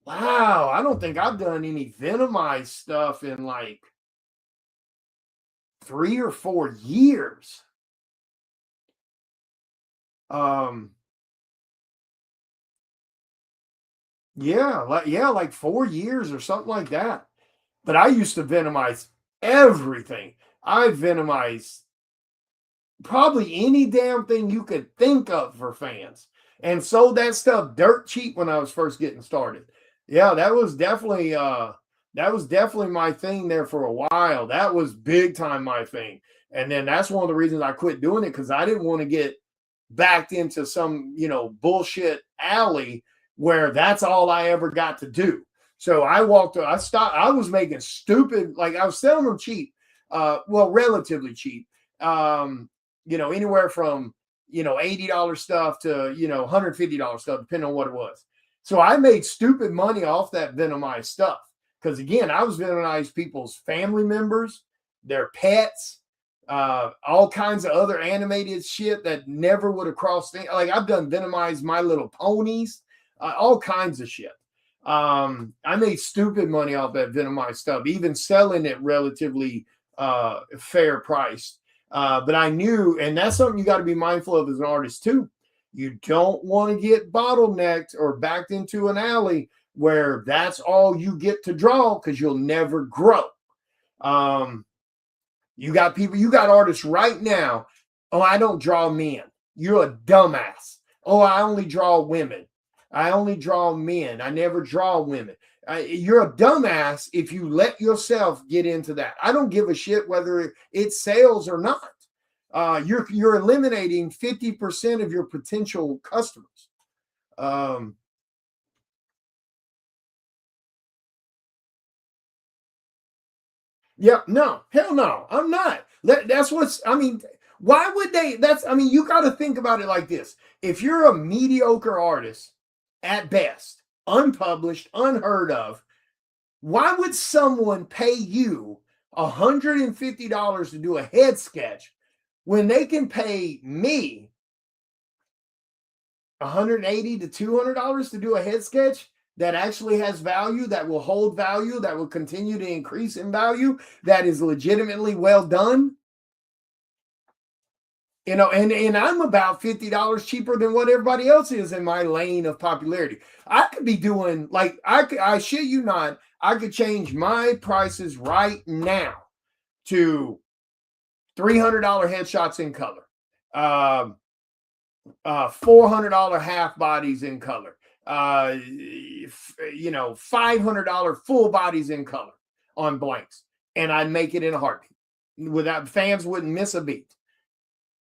wow. I don't think I've done any venomized stuff in like 3 or 4 years. Um yeah, like 4 years or something like that. But I used to venomize everything. I venomized probably any damn thing you could think of for fans and sold that stuff dirt cheap when I was first getting started. Yeah, that was definitely my thing there for a while. That was big time my thing. And then that's one of the reasons I quit doing it because I didn't want to get backed into some, you know, bullshit alley where that's all I ever got to do. So I stopped, I was making stupid, like I was selling them cheap, well, relatively cheap. You know, anywhere from, you know, $80 stuff to, you know, $150 stuff, depending on what it was. So I made stupid money off that venomized stuff. Because again, I was venomized people's family members, their pets, all kinds of other animated shit that never would have crossed. Like I've done venomized My Little Ponies, all kinds of shit. I made stupid money off that venomized stuff, even selling it relatively fair price. But I knew, and that's something you got to be mindful of as an artist too. You don't want to get bottlenecked or backed into an alley where that's all you get to draw because you'll never grow. You got people, you got artists right now. Oh, I don't draw men. You're a dumbass. Oh, I only draw women. I only draw men. I never draw women. You're a dumbass if you let yourself get into that. I don't give a shit whether it sells or not. You're eliminating 50% of your potential customers. Yeah, no, hell no, I'm not. That's what's, I mean, why would they? That's, I mean, you got to think about it like this. If you're a mediocre artist at best, unpublished, unheard of, why would someone pay you $150 to do a head sketch when they can pay me $180 to $200 to do a head sketch that actually has value, that will hold value, that will continue to increase in value, that is legitimately well done? You know, and I'm about $50 cheaper than what everybody else is in my lane of popularity. I could be doing like I shit you not, I could change my prices right now to $300 headshots in color, $400 half bodies in color, you know, $500 full bodies in color on blanks, and I'd make it in a heartbeat. Without fans wouldn't miss a beat.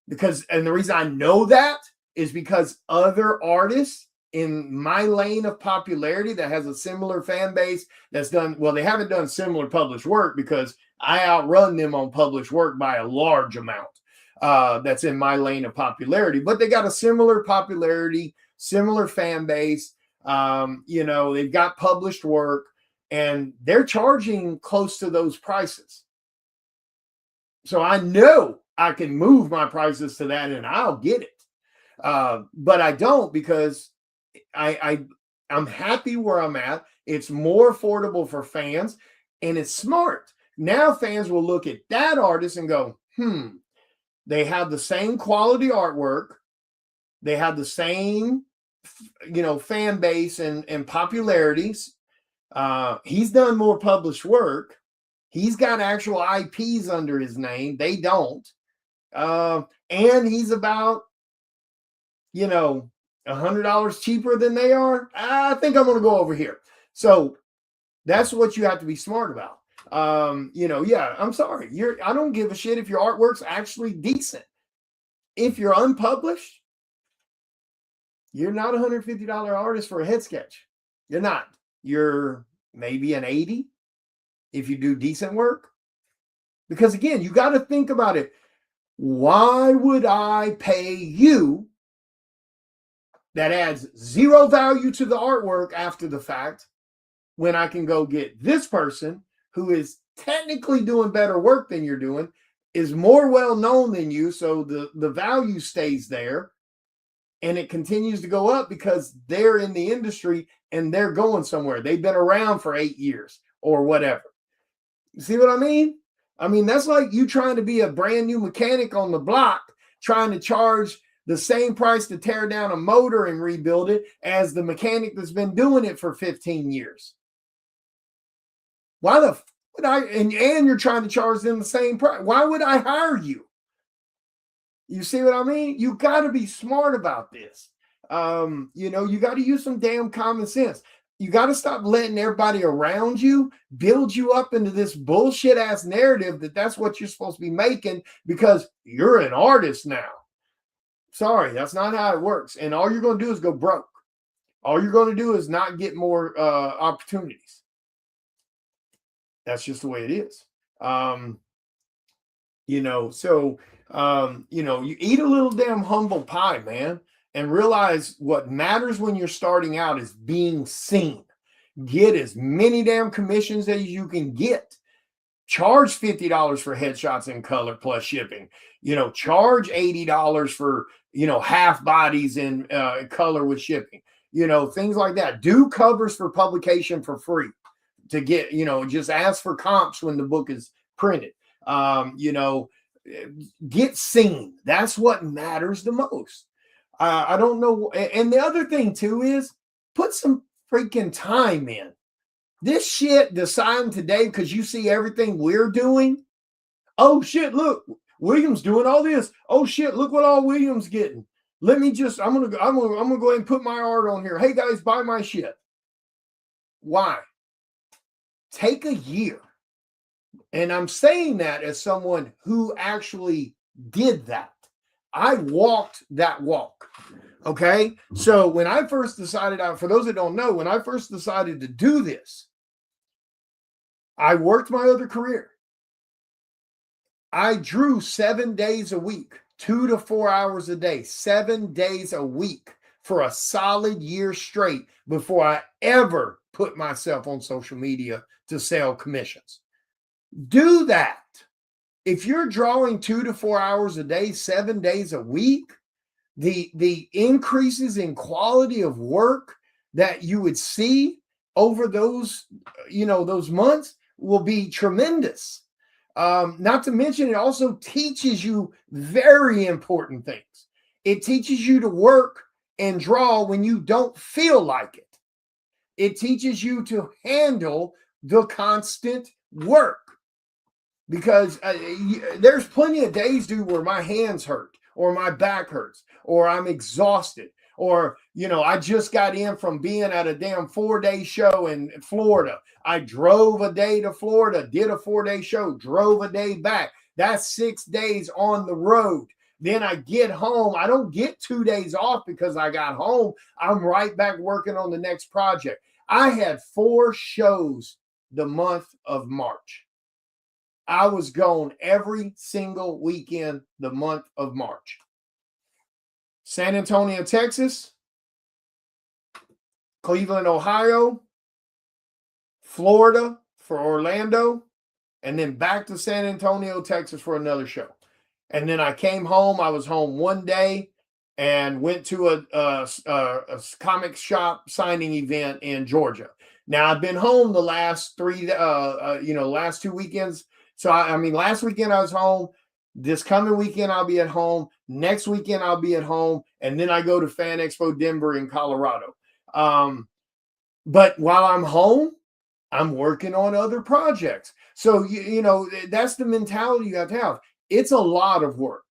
Because, and the reason I know that is because other artists in my lane of popularity that has a similar fan base that's done, well, they haven't done similar published work because I outrun them on published work by a large amount. That's in my lane of popularity, but they got a similar popularity, similar fan base. You know, they've got published work and they're charging close to those prices. So I know I can move my prices to that and I'll get it. But I don't because I'm happy where I'm at. It's more affordable for fans and it's smart. Now fans will look at that artist and go, they have the same quality artwork. They have the same, you know, fan base and popularities. He's done more published work. He's got actual IPs under his name. They don't. And he's about, you know, $100 cheaper than they are. I think I'm going to go over here. So that's what you have to be smart about. Yeah, I'm sorry. I don't give a shit if your artwork's actually decent. If you're unpublished, you're not a $150 artist for a head sketch. You're not. You're maybe an 80 if you do decent work. Because again, you got to think about it. Why would I pay you that adds zero value to the artwork after the fact when I can go get this person who is technically doing better work than you're doing, is more well known than you, so the value stays there and it continues to go up because they're in the industry and they're going somewhere. They've been around for 8 years or whatever. You see what I mean? I mean, that's like you trying to be a brand new mechanic on the block, trying to charge the same price to tear down a motor and rebuild it as the mechanic that's been doing it for 15 years. Why the would I, and you're trying to charge them the same price? Why would I hire you? You see what I mean? You got to be smart about this. You got to use some damn common sense. You got to stop letting everybody around you build you up into this bullshit ass narrative that that's what you're supposed to be making because you're an artist now. Sorry, that's not how it works. And all you're going to do is go broke. All you're going to do is not get more opportunities. That's just the way it is. You eat a little damn humble pie, man, and realize what matters when you're starting out is being seen. Get as many damn commissions as you can get. Charge $50 for headshots in color plus shipping. Charge $80 for, half bodies in color with shipping. Things like that. Do covers for publication for free to get, just ask for comps when the book is printed. Get seen. That's what matters the most. I don't know. And the other thing too is put some freaking time in. This shit deciding today because you see everything we're doing. Oh shit, look, Williams doing all this. Oh shit, look what all Williams getting. I'm gonna go ahead and put my art on here. Hey guys, buy my shit. Why? Take a year. And I'm saying that as someone who actually did that. I walked that walk. Okay. So when I first decided, for those that don't know, when I first decided to do this, I worked my other career. I drew 7 days a week, 2 to 4 hours a day, 7 days a week for a solid year straight before I ever put myself on social media to sell commissions. Do that. If you're drawing 2 to 4 hours a day, 7 days a week, the increases in quality of work that you would see over those months will be tremendous. Not to mention, it also teaches you very important things. It teaches you to work and draw when you don't feel like it. It teaches you to handle the constant work. Because there's plenty of days, dude, where my hands hurt or my back hurts or I'm exhausted or, I just got in from being at a damn 4-day show in Florida. I drove a day to Florida, did a 4-day show, drove a day back. That's 6 days on the road. Then I get home. I don't get 2 days off because I got home. I'm right back working on the next project. I had 4 shows the month of March. I was gone every single weekend the month of March. San Antonio, Texas, Cleveland, Ohio, Florida for Orlando, and then back to San Antonio, Texas for another show. And then I came home. I was home one day and went to a comic shop signing event in Georgia. Now I've been home the last last 2 weekends. So, last weekend I was home. This coming weekend I'll be at home. Next weekend I'll be at home. And then I go to Fan Expo Denver in Colorado. But while I'm home, I'm working on other projects. So, that's the mentality you have to have. It's a lot of work.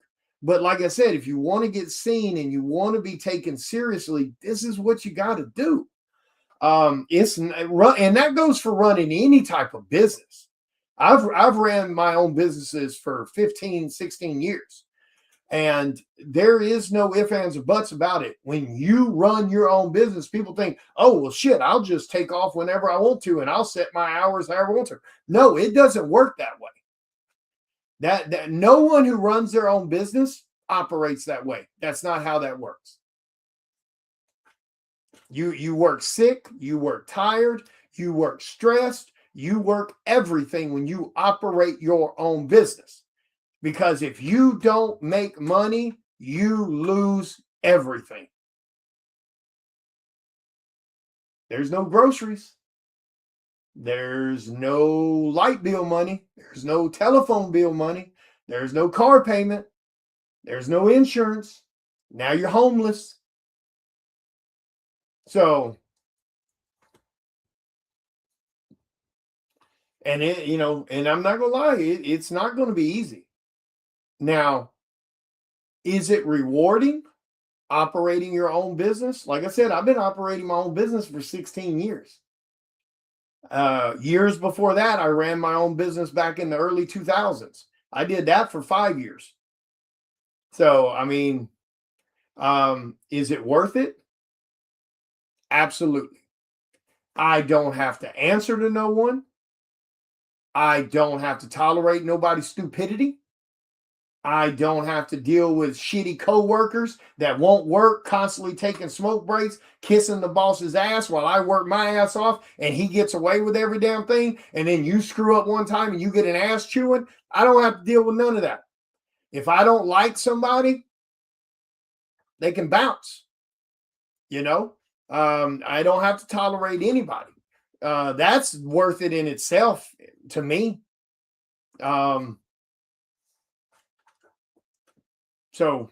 But like I said, if you want to get seen and you want to be taken seriously, this is what you got to do. And that goes for running any type of business. I've ran my own businesses for 15, 16 years. And there is no ifs, ands, or buts about it. When you run your own business, people think, oh, well, shit, I'll just take off whenever I want to and I'll set my hours however I want to. No, it doesn't work that way. That no one who runs their own business operates that way. That's not how that works. You work sick, you work tired, you work stressed, you work everything when you operate your own business. Because if you don't make money, you lose everything. There's no groceries. There's no light bill money. There's no telephone bill money. There's no car payment. There's no insurance. Now you're homeless. So, and it, and I'm not gonna lie, it's not gonna be easy. Now, is it rewarding operating your own business? Like I said, I've been operating my own business for 16 years. Years before that, I ran my own business back in the early 2000s. I did that for 5 years. So, I mean, is it worth it? Absolutely. I don't have to answer to no one. I don't have to tolerate nobody's stupidity. I don't have to deal with shitty coworkers that won't work, constantly taking smoke breaks, kissing the boss's ass while I work my ass off and he gets away with every damn thing. And then you screw up one time and you get an ass chewing. I don't have to deal with none of that. If I don't like somebody, they can bounce. I don't have to tolerate anybody. That's worth it in itself to me. So,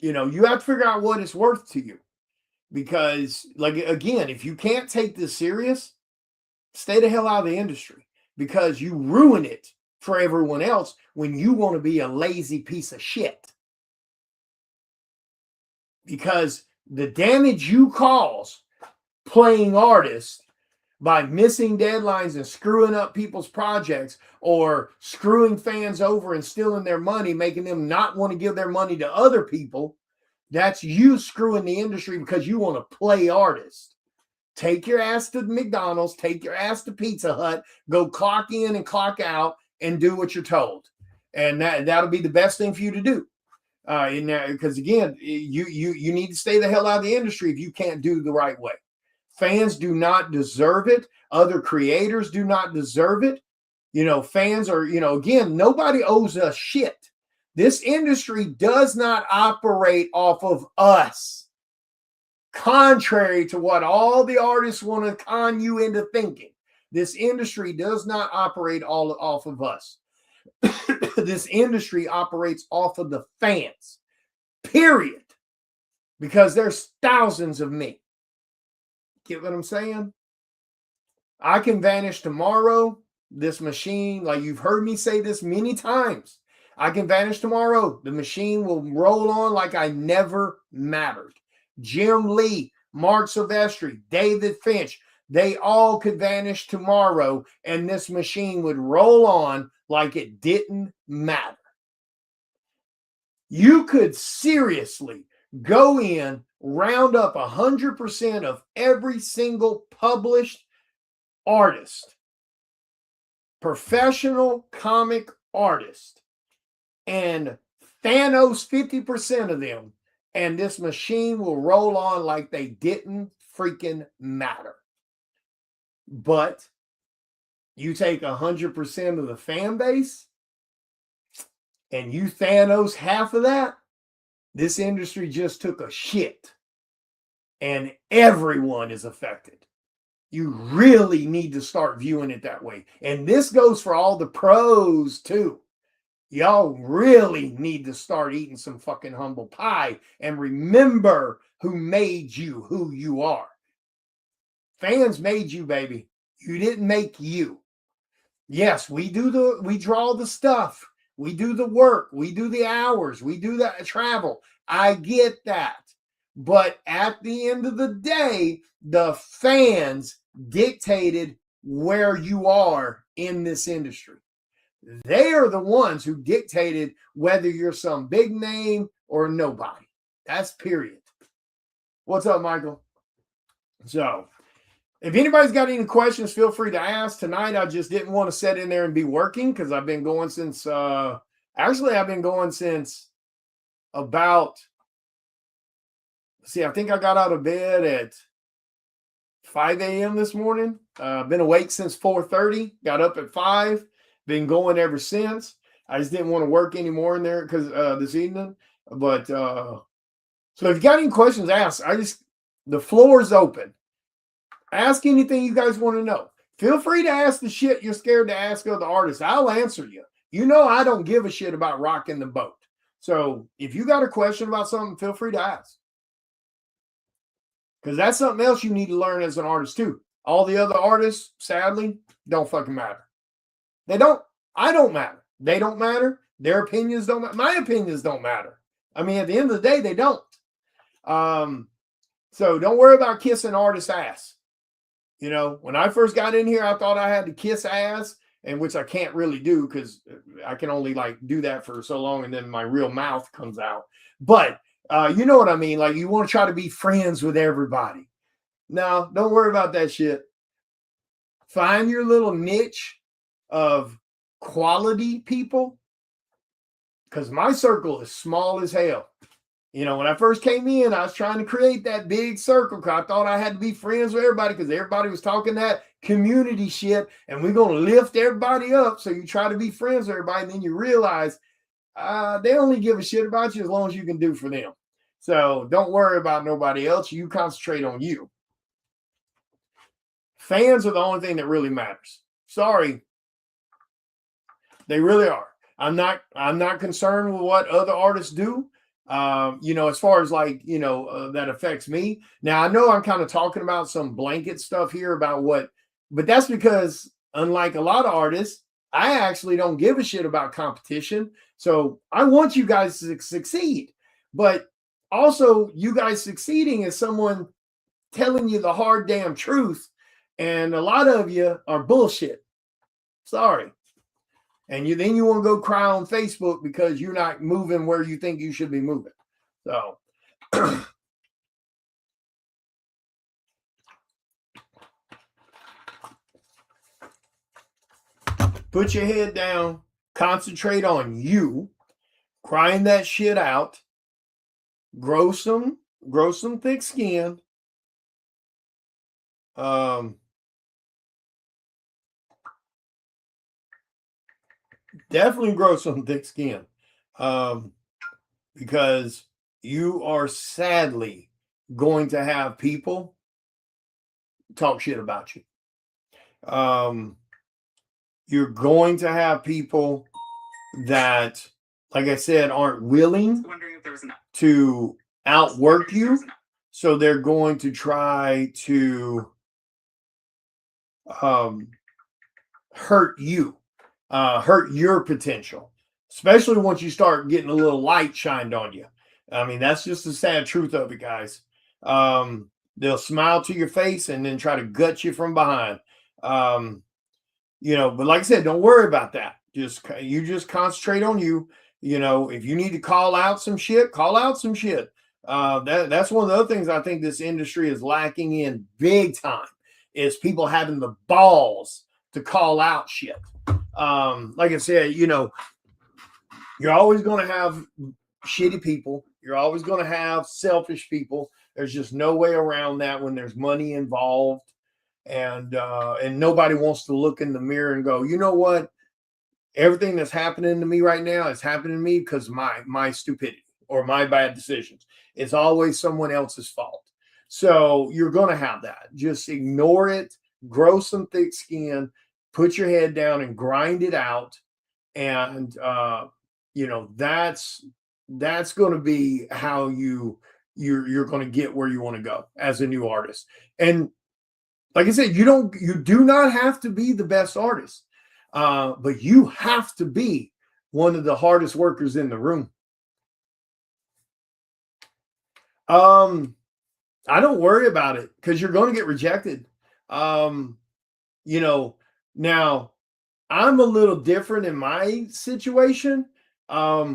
you have to figure out what it's worth to you. Because, like, again, if you can't take this serious, stay the hell out of the industry. Because you ruin it for everyone else when you want to be a lazy piece of shit. Because the damage you cause playing artists by missing deadlines and screwing up people's projects or screwing fans over and stealing their money, making them not want to give their money to other people, that's you screwing the industry because you want to play artist. Take your ass to McDonald's, take your ass to Pizza Hut, go clock in and clock out and do what you're told. And that'll be the best thing for you to do. Because again, you need to stay the hell out of the industry if you can't do the right way. Fans do not deserve it. Other creators do not deserve it. Fans are, again, nobody owes us shit. This industry does not operate off of us. Contrary to what all the artists want to con you into thinking. This industry does not operate all off of us. This industry operates off of the fans. Period. Because there's thousands of me. Get what I'm saying? I can vanish tomorrow. This machine, like you've heard me say this many times, I can vanish tomorrow. The machine will roll on like I never mattered. Jim Lee, Mark Silvestri, David Finch, they all could vanish tomorrow and this machine would roll on like it didn't matter. You could seriously go in, round up 100% of every single published artist, professional comic artist, and Thanos 50% of them, and this machine will roll on like they didn't freaking matter. But you take 100% of the fan base and you Thanos half of that, this industry just took a shit and everyone is affected. You really need to start viewing it that way. And this goes for all the pros too. Y'all really need to start eating some fucking humble pie and remember who made you who you are. Fans made you, baby. You didn't make you. Yes, we draw the stuff. We do the work. We do the hours. We do the travel. I get that. But at the end of the day, the fans dictated where you are in this industry. They are the ones who dictated whether you're some big name or nobody. That's period. What's up, Michael? So if anybody's got any questions, feel free to ask. Tonight, I just didn't want to sit in there and be working because I've been going since, actually, I've been going since about, I think I got out of bed at 5 a.m. this morning. Been awake since 4:30, got up at 5, been going ever since. I just didn't want to work anymore in there because this evening. But so if you got any questions, ask. The floor is open. Ask anything you guys want to know. Feel free to ask the shit you're scared to ask other artists. I'll answer you. You know I don't give a shit about rocking the boat. So if you got a question about something, feel free to ask. Because that's something else you need to learn as an artist too. All the other artists, sadly, don't fucking matter. They don't. I don't matter. They don't matter. Their opinions don't matter. My opinions don't matter. I mean, at the end of the day, they don't. So don't worry about kissing artists' ass. You know, when I first got in here, I thought I had to kiss ass, and which I can't really do because I can only like do that for so long, and then my real mouth comes out. But you know what I mean? Like you want to try to be friends with everybody. No, don't worry about that shit. Find your little niche of quality people, because my circle is small as hell. You know, when I first came in, I was trying to create that big circle because I thought I had to be friends with everybody because everybody was talking that community shit and we're going to lift everybody up. So you try to be friends with everybody and then you realize they only give a shit about you as long as you can do for them. So don't worry about nobody else. You concentrate on you. Fans are the only thing that really matters. Sorry. They really are. I'm not concerned with what other artists do. You know, as far as like, you know, that affects me. Now, I know I'm kind of talking about some blanket stuff here about but that's because unlike a lot of artists, I actually don't give a shit about competition. So I want you guys to succeed, but also you guys succeeding is someone telling you the hard damn truth. And a lot of you are bullshit. Sorry. And then you want to go cry on Facebook because you're not moving where you think you should be moving. So put your head down, concentrate on you, crying that shit out, grow some thick skin. Definitely grow some thick skin, because you are sadly going to have people talk shit about you. You're going to have people that, like I said, aren't willing to outwork you. So they're going to try to hurt you. Hurt your potential, especially once you start getting a little light shined on you. I mean, that's just the sad truth of it, guys. They'll smile to your face and then try to gut you from behind. You know, but like I said, don't worry about that. You just concentrate on you. You know, if you need to call out some shit, call out some shit. That's one of the other things I think this industry is lacking in big time is people having the balls to call out shit. Like I said, you know, you're always going to have shitty people. You're always going to have selfish people. There's just no way around that when there's money involved. And nobody wants to look in the mirror and go, you know what? Everything that's happening to me right now is happening to me because my stupidity or my bad decisions. It's always someone else's fault. So you're going to have that. Just ignore it. Grow some thick skin. Put your head down and grind it out. And, you know, that's going to be how you're going to get where you want to go as a new artist. And like I said, you do not have to be the best artist, but you have to be one of the hardest workers in the room. I don't worry about it because you're going to get rejected. You know, now I'm a little different in my situation. I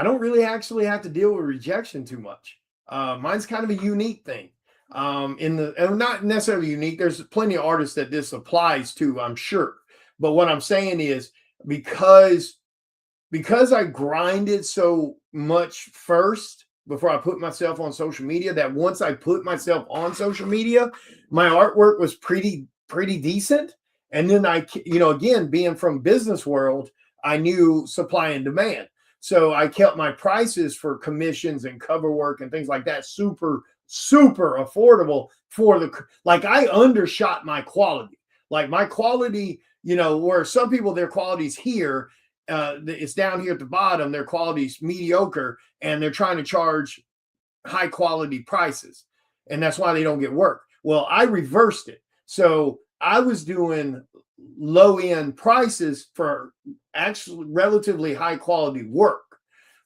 don't really actually have to deal with rejection too much. Mine's kind of a unique thing. Not necessarily unique. There's plenty of artists that this applies to, I'm sure. But what I'm saying is because I grinded so much first before I put myself on social media, that once I put myself on social media, my artwork was pretty decent. And then again, being from business world, I knew supply and demand. So I kept my prices for commissions and cover work and things like that super affordable I undershot my quality. Like my quality, where some people, their quality's here, it's down here at the bottom, their quality's mediocre, and they're trying to charge high quality prices. And that's why they don't get work. Well, I reversed it. So I was doing low end prices for actually relatively high quality work.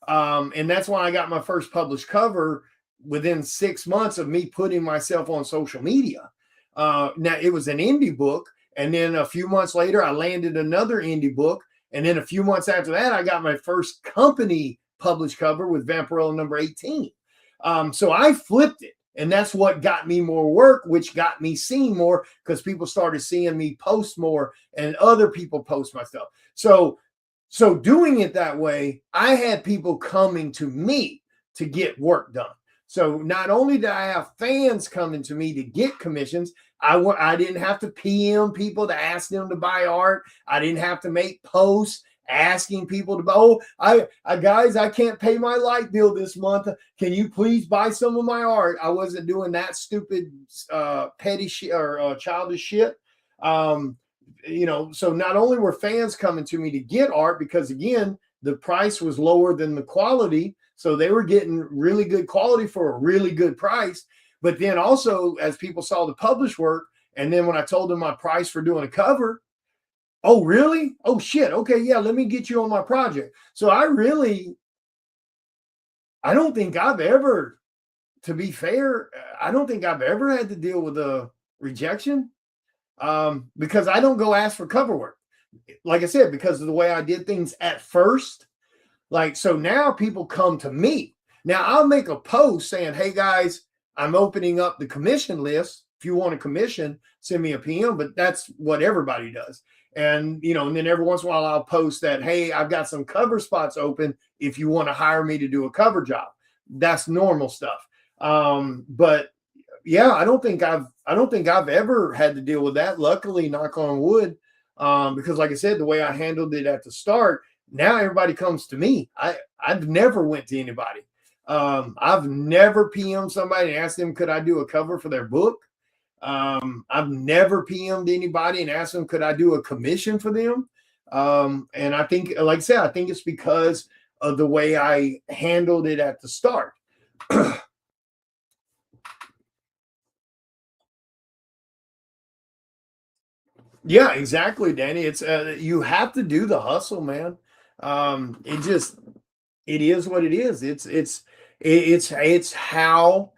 And that's why I got my first published cover within 6 months of me putting myself on social media. Now it was an indie book. And then a few months later, I landed another indie book. And then a few months after that, I got my first company published cover with Vampirella number 18. So I flipped it. And that's what got me more work, which got me seen more because people started seeing me post more and other people post my stuff. So doing it that way, I had people coming to me to get work done. So not only did I have fans coming to me to get commissions, I didn't have to PM people to ask them to buy art. I didn't have to make posts asking people to buy. Guys, I can't pay my light bill this month. Can you please buy some of my art? I wasn't doing that stupid, petty shit or childish shit. So not only were fans coming to me to get art because again, the price was lower than the quality. So they were getting really good quality for a really good price. But then also as people saw the published work, and then when I told them my price for doing a cover, oh, really? Oh, shit. Okay, yeah, let me get you on my project. So I don't think I've ever, to be fair, I don't think I've ever had to deal with a rejection because I don't go ask for cover work. Like I said, because of the way I did things at first. So now people come to me. Now I'll make a post saying, hey guys, I'm opening up the commission list. If you want a commission, send me a PM, but that's what everybody does. And, and then every once in a while I'll post that, hey, I've got some cover spots open if you want to hire me to do a cover job. That's normal stuff. But yeah, I don't think I've ever had to deal with that. Luckily, knock on wood, because like I said, the way I handled it at the start, now everybody comes to me. I've never went to anybody. I've never PM'd somebody and asked them, could I do a cover for their book? I've never PM'd anybody and asked them, could I do a commission for them? And I think, like I said, I think it's because of the way I handled it at the start. Yeah, exactly, Danny. It's you have to do the hustle, man. It is what it is. It's how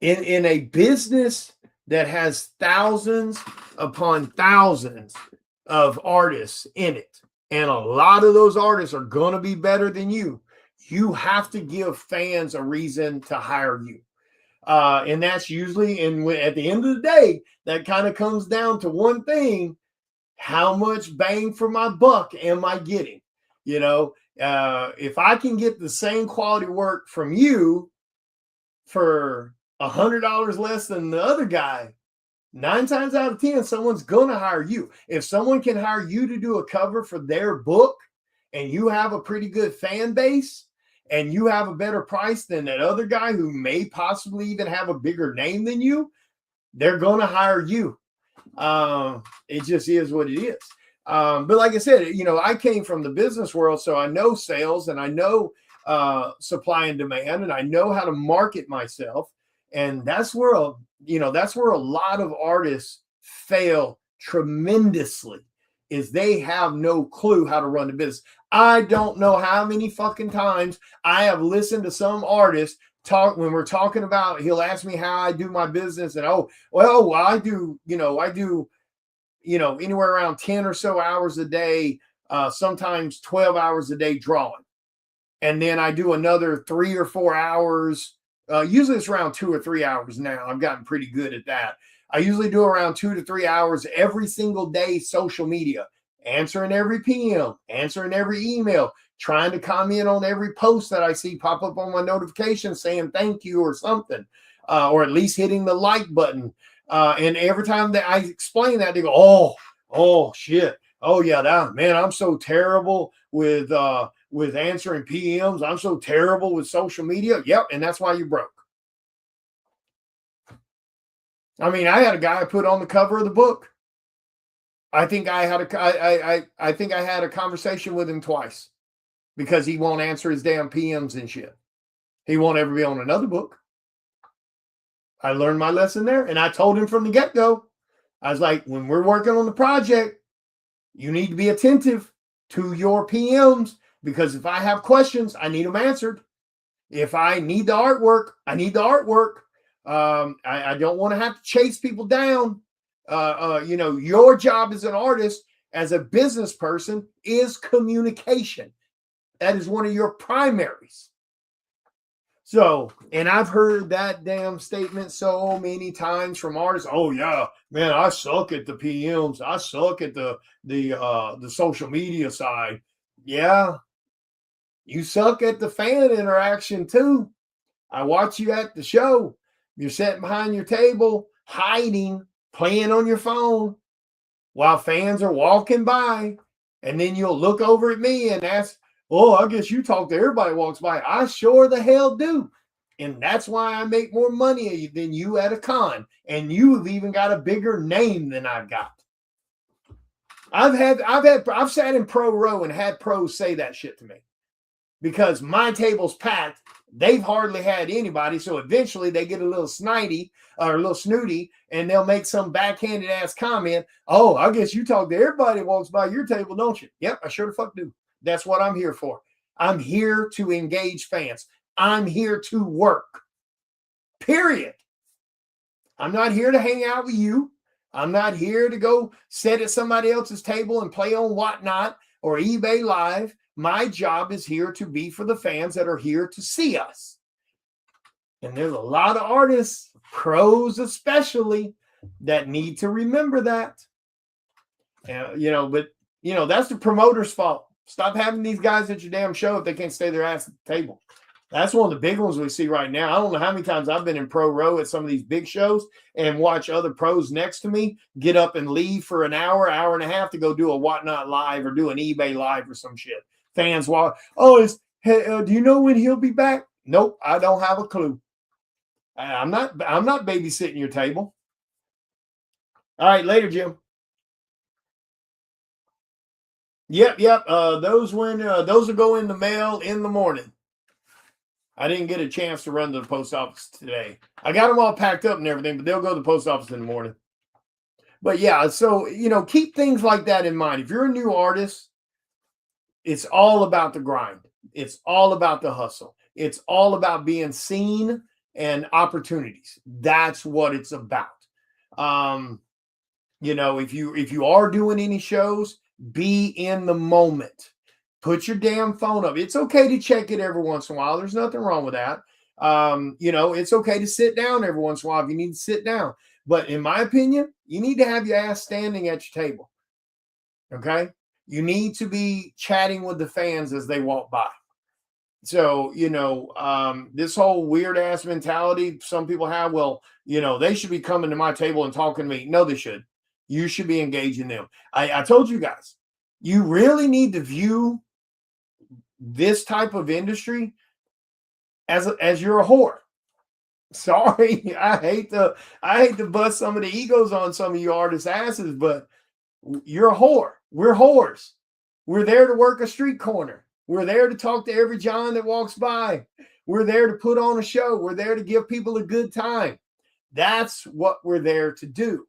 in a business that has thousands upon thousands of artists in it, and a lot of those artists are going to be better than you. You have to give fans a reason to hire you. And that's usually, and at the end of the day, that kind of comes down to one thing: how much bang for my buck am I getting? If I can get the same quality work from you for $100 less than the other guy, 9 times out of 10, someone's gonna hire you. If someone can hire you to do a cover for their book, and you have a pretty good fan base, and you have a better price than that other guy who may possibly even have a bigger name than you, they're going to hire you. It just is what it is. But like I said, I came from the business world, so I know sales and I know supply and demand, and I know how to market myself. And that's where a lot of artists fail tremendously, is they have no clue how to run the business. I don't know how many fucking times I have listened to some artist talk when we're talking about, he'll ask me how I do my business, and I do anywhere around 10 or so hours a day, sometimes 12 hours a day drawing. And then I do another 3 or 4 hours. Usually it's around 2 or 3 hours now. I've gotten pretty good at that. I usually do around 2 to 3 hours every single day, social media, answering every PM, answering every email, trying to comment on every post that I see pop up on my notification saying thank you or something, or at least hitting the like button. And every time that I explain that, they go, oh shit. Oh yeah, man, I'm so terrible with answering PMs. I'm so terrible with social media. Yep, and that's why you broke. I mean, I had a guy I put on the cover of the book. I think I had a conversation with him twice because he won't answer his damn PMs and shit. He won't ever be on another book. I learned my lesson there, and I told him from the get-go. I was like, when we're working on the project, you need to be attentive to your PMs, because if I have questions, I need them answered. If I need the artwork, I need the artwork. I don't want to have to chase people down. Your job as an artist, as a business person, is communication. That is one of your primaries. So, and I've heard that damn statement so many times from artists. Oh yeah, man, I suck at the PMs. I suck at the social media side. Yeah, you suck at the fan interaction too. I watch you at the show. You're sitting behind your table, hiding, playing on your phone while fans are walking by. And then you'll look over at me and ask, oh, I guess you talk to everybody walks by. I sure the hell do. And that's why I make more money than you at a con. And you've even got a bigger name than I've got. I've sat in pro row and had pros say that shit to me because my table's packed. They've hardly had anybody. So eventually they get a little snidey or a little snooty and they'll make some backhanded ass comment. Oh, I guess you talk to everybody that walks by your table, don't you? Yep, I sure the fuck do. That's what I'm here for. I'm here to engage fans. I'm here to work. Period. I'm not here to hang out with you. I'm not here to go sit at somebody else's table and play on Whatnot or eBay Live. My job is here to be for the fans that are here to see us. And there's a lot of artists, pros especially, that need to remember that. But that's the promoter's fault. Stop having these guys at your damn show if they can't stay their ass at the table. That's one of the big ones we see right now. I don't know how many times I've been in pro row at some of these big shows and watch other pros next to me get up and leave for an hour and a half to go do a Whatnot Live or do an eBay Live or some shit. Fans walk, do you know when he'll be back? Nope, I don't have a clue. I'm not babysitting your table. All right, later, Jim. Yep. Those will go in the mail in the morning. I didn't get a chance to run to the post office today. I got them all packed up and everything, but they'll go to the post office in the morning. But yeah, so, keep things like that in mind. If you're a new artist, it's all about the grind. It's all about the hustle. It's all about being seen and opportunities. That's what it's about. If you are doing any shows, be in the moment. Put your damn phone up. It's okay to check it every once in a while. There's nothing wrong with that. It's okay to sit down every once in a while if you need to sit down. But in my opinion, you need to have your ass standing at your table. Okay? You need to be chatting with the fans as they walk by. So, this whole weird ass mentality some people have, they should be coming to my table and talking to me. No, they should. You should be engaging them. I told you guys, you really need to view this type of industry as you're a whore. Sorry, I hate to bust some of the egos on some of you artists' asses, but you're a whore. We're whores. We're there to work a street corner. We're there to talk to every John that walks by. We're there to put on a show. We're there to give people a good time. That's what we're there to do.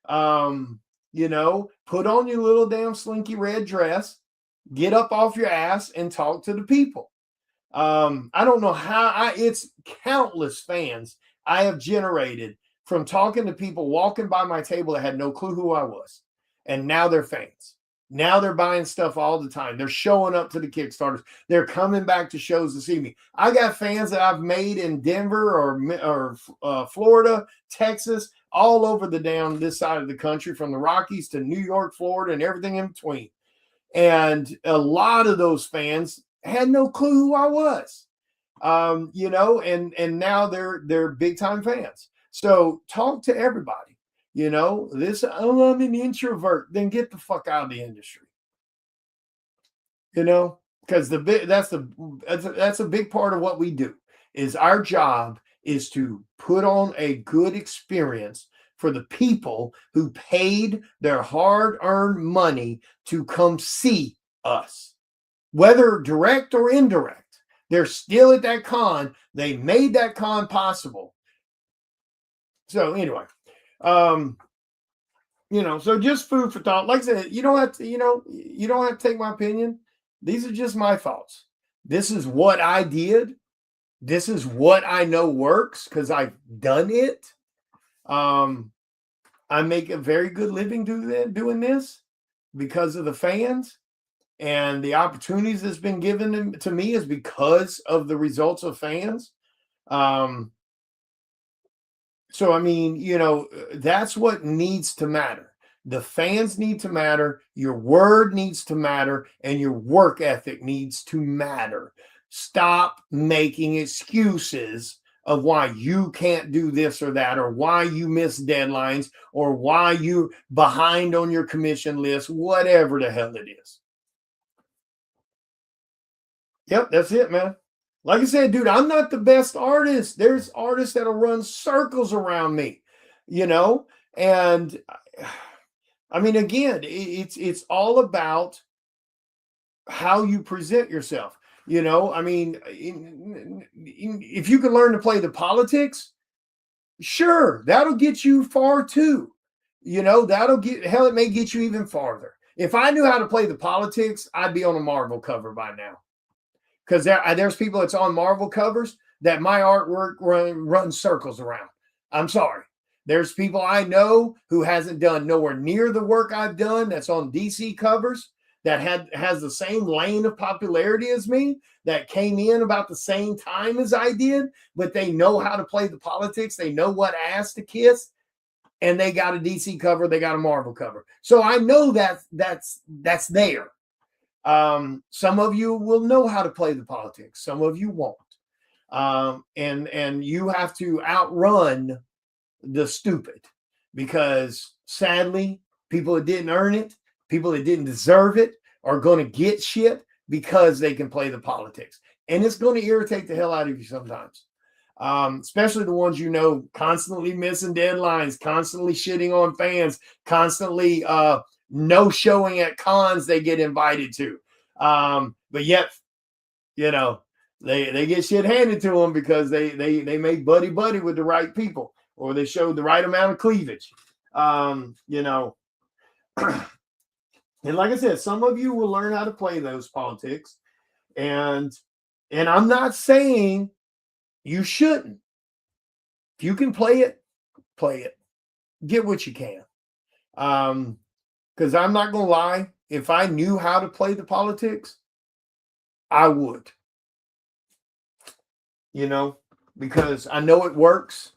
Put on your little damn slinky red dress, get up off your ass and talk to the people. I don't know how it's countless fans I have generated from talking to people walking by my table that had no clue who I was. and now they're fans. Now they're buying stuff all the time. They're showing up to the Kickstarters. They're coming back to shows to see me. I got fans that I've made in Denver or Florida, Texas, all over the down this side of the country, from the Rockies to New York, Florida, and everything in between. And a lot of those fans had no clue who I was, and now they're big time fans. So talk to everybody. I'm an introvert. Then get the fuck out of the industry. Because that's a big part of what we do. Is our job is to put on a good experience for the people who paid their hard-earned money to come see us, whether direct or indirect. They're still at that con. They made that con possible. So anyway. So just food for thought. Like I said, you don't have to take my opinion. These are just my thoughts. This is what I did. This is what I know works because I've done it. I make a very good living doing this because of the fans, and the opportunities that's been given to me is because of the results of fans. So, I mean, that's what needs to matter. The fans need to matter. Your word needs to matter. And your work ethic needs to matter. Stop making excuses of why you can't do this or that, or why you miss deadlines, or why you're behind on your commission list, whatever the hell it is. Yep, that's it, man. Like I said, dude, I'm not the best artist. There's artists that'll run circles around me, and I mean, again, it's all about how you present yourself. I mean, if you can learn to play the politics, sure, that'll get you far too. It may get you even farther. If I knew how to play the politics, I'd be on a Marvel cover by now. Because there's people that's on Marvel covers that my artwork runs circles around. I'm sorry. There's people I know who hasn't done nowhere near the work I've done that's on DC covers that has the same lane of popularity as me, that came in about the same time as I did, but they know how to play the politics. They know what ass to kiss, and they got a DC cover. They got a Marvel cover. So I know that's there. Some of you will know how to play the politics. Some of you won't. And you have to outrun the stupid, because sadly, people that didn't earn it, people that didn't deserve it, are going to get shit because they can play the politics. And it's going to irritate the hell out of you sometimes. Especially the ones, constantly missing deadlines, constantly shitting on fans, constantly, no showing at cons they get invited to. But yet, they get shit handed to them because they make buddy with the right people, or they showed the right amount of cleavage. And like I said, some of you will learn how to play those politics, and I'm not saying you shouldn't. If you can play it, get what you can. Because I'm not going to lie, if I knew how to play the politics, I would. Because I know it works.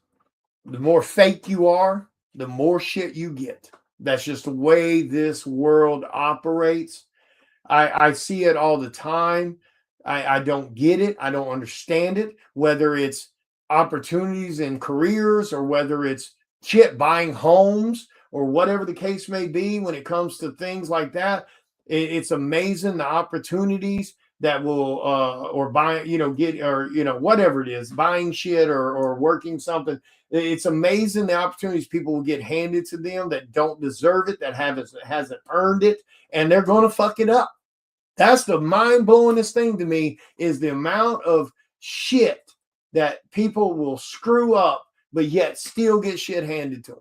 The more fake you are, the more shit you get. That's just the way this world operates. I see it all the time. I don't get it. I don't understand it. Whether it's opportunities in careers, or whether it's shit buying homes, or whatever the case may be, when it comes to things like that, it's amazing the opportunities that will, or buy, get, or, whatever it is, buying shit or working something. It's amazing the opportunities people will get handed to them that don't deserve it, that hasn't earned it, and they're going to fuck it up. That's the mind-blowingest thing to me, is the amount of shit that people will screw up, but yet still get shit handed to them.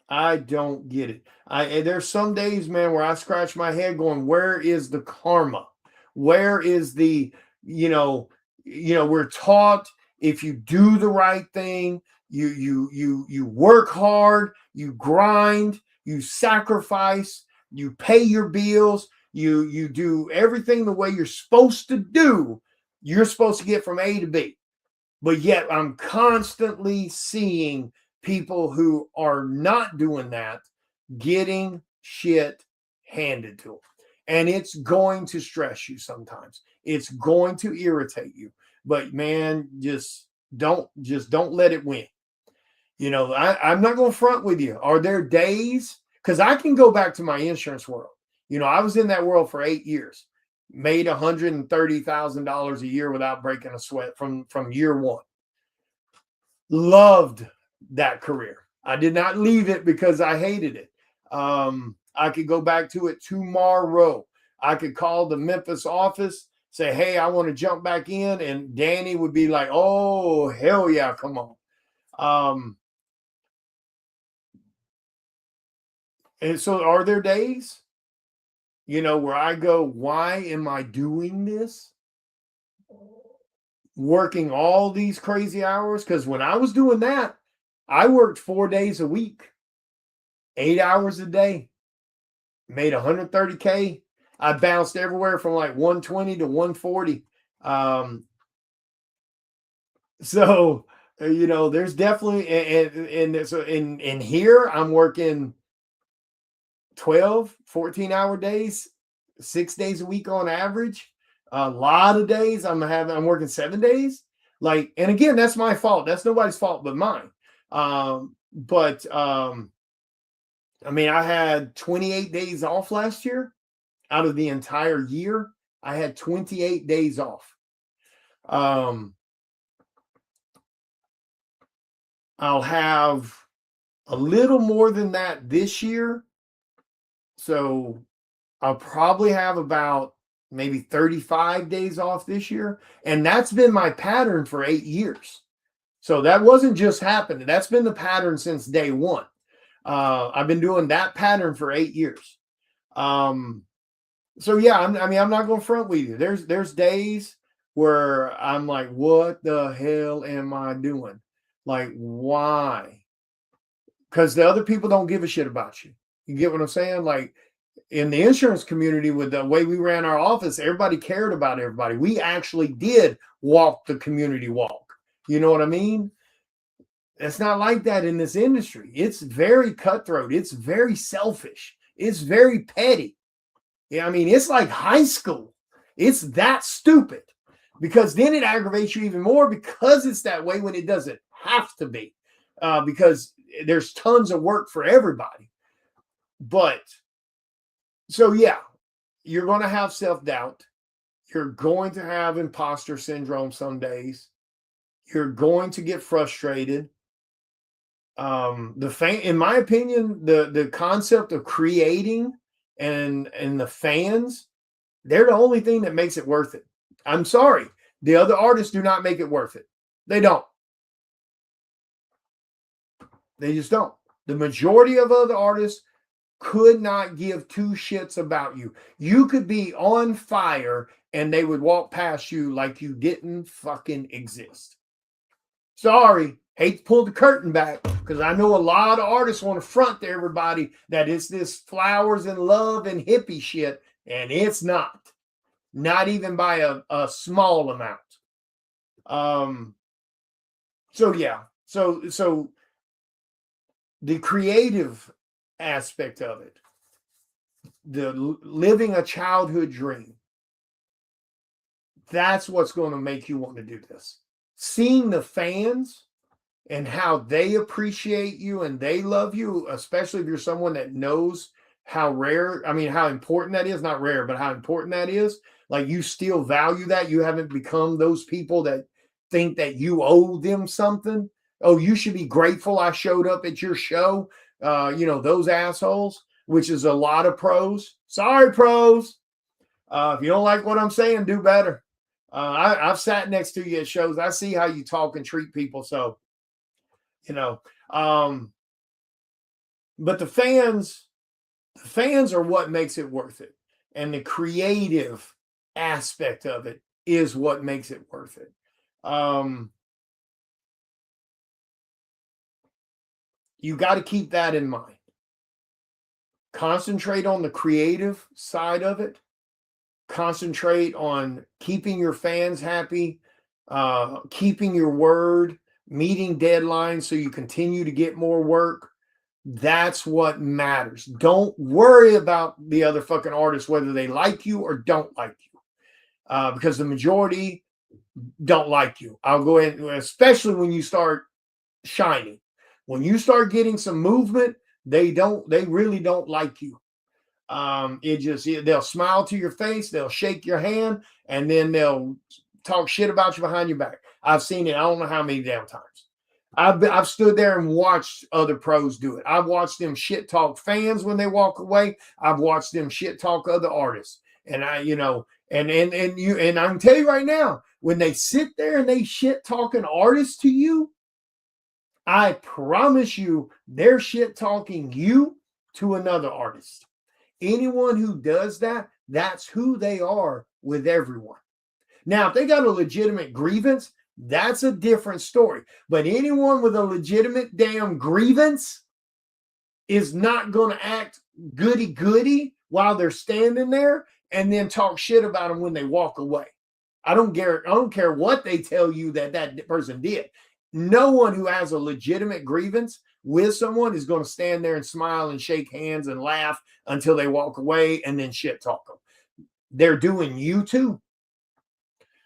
I don't get it. There's some days, man, where I scratch my head going, where is the karma? Where is the, we're taught, if you do the right thing, you work hard, you grind, you sacrifice, you pay your bills, you do everything the way you're supposed to do. You're supposed to get from A to B. But yet I'm constantly seeing people who are not doing that getting shit handed to them. And it's going to stress you sometimes. It's going to irritate you. But man, just don't let it win. I'm not going to front with you. Are there days? Because I can go back to my insurance world. I was in that world for 8 years, made $130,000 a year without breaking a sweat from year one. Loved that career. I did not leave it because I hated it. I could go back to it tomorrow. I could call the Memphis office, say, hey, I want to jump back in. And Danny would be like, oh, hell yeah, come on. And so are there days, where I go, why am I doing this? Working all these crazy hours? Because when I was doing that, I worked 4 days a week, 8 hours a day, made 130K. I bounced everywhere from like 120 to 140. So, there's definitely, and so in here, I'm working 12, 14-hour days, 6 days a week on average. A lot of days I'm working 7 days. And again, that's my fault. That's nobody's fault but mine. I had 28 days off last year. Out of the entire year, I had 28 days off. I'll have a little more than that this year. So I'll probably have about maybe 35 days off this year. And that's been my pattern for 8 years. So that wasn't just happening. That's been the pattern since day one. I've been doing that pattern for 8 years. So yeah, I'm not going to front with you. There's days where I'm like, what the hell am I doing? Like, why? Because the other people don't give a shit about you. You get what I'm saying? Like in the insurance community, with the way we ran our office, everybody cared about everybody. We actually did walk the community walk. You know what I mean? It's not like that in this industry. It's very cutthroat. It's very selfish. It's very petty. Yeah, it's like high school. It's that stupid, because then it aggravates you even more because it's that way when it doesn't have to be, because there's tons of work for everybody. But so yeah, you're going to have self-doubt. You're going to have imposter syndrome some days. You're going to get frustrated. In my opinion, the concept of creating and the fans, they're the only thing that makes it worth it. I'm sorry. The other artists do not make it worth it. They don't. They just don't. The majority of other artists could not give two shits about you. You could be on fire and they would walk past you like you didn't fucking exist. Sorry. Hate to pull the curtain back, because I know a lot of artists want to front to everybody that it's this flowers and love and hippie shit, and it's not. Not even by a small amount. So yeah. So the creative aspect of it, the living a childhood dream, that's what's going to make you want to do this. Seeing the fans and how they appreciate you and they love you, especially if you're someone that knows how important that is, not rare, but how important that is. Like, you still value that. You haven't become those people that think that you owe them something. Oh, you should be grateful I showed up at your show. Those assholes, which is a lot of pros. Sorry, pros. If you don't like what I'm saying, do better. I've sat next to you at shows. I see how you talk and treat people. So, but the fans are what makes it worth it. And the creative aspect of it is what makes it worth it. You got to keep that in mind. Concentrate on the creative side of it. Concentrate on keeping your fans happy, keeping your word, meeting deadlines so you continue to get more work. That's what matters. Don't worry about the other fucking artists, whether they like you or don't like you, because the majority don't like you. I'll go in, especially when you start shining. When you start getting some movement, they really don't like you. They'll smile to your face, they'll shake your hand, and then they'll talk shit about you behind your back. I've seen it. I don't know how many damn times. I've stood there and watched other pros do it. I've watched them shit talk fans when they walk away. I've watched them shit talk other artists. And I can tell you right now, when they sit there and they shit talking artists to you, I promise you they're shit talking you to another artist. Anyone who does that, that's who they are with everyone. Now, if they got a legitimate grievance, that's a different story. But anyone with a legitimate damn grievance is not going to act goody-goody while they're standing there and then talk shit about them when they walk away. I don't care what they tell you that person did. No one who has a legitimate grievance with someone is going to stand there and smile and shake hands and laugh until they walk away and then shit talk them. They're doing you too.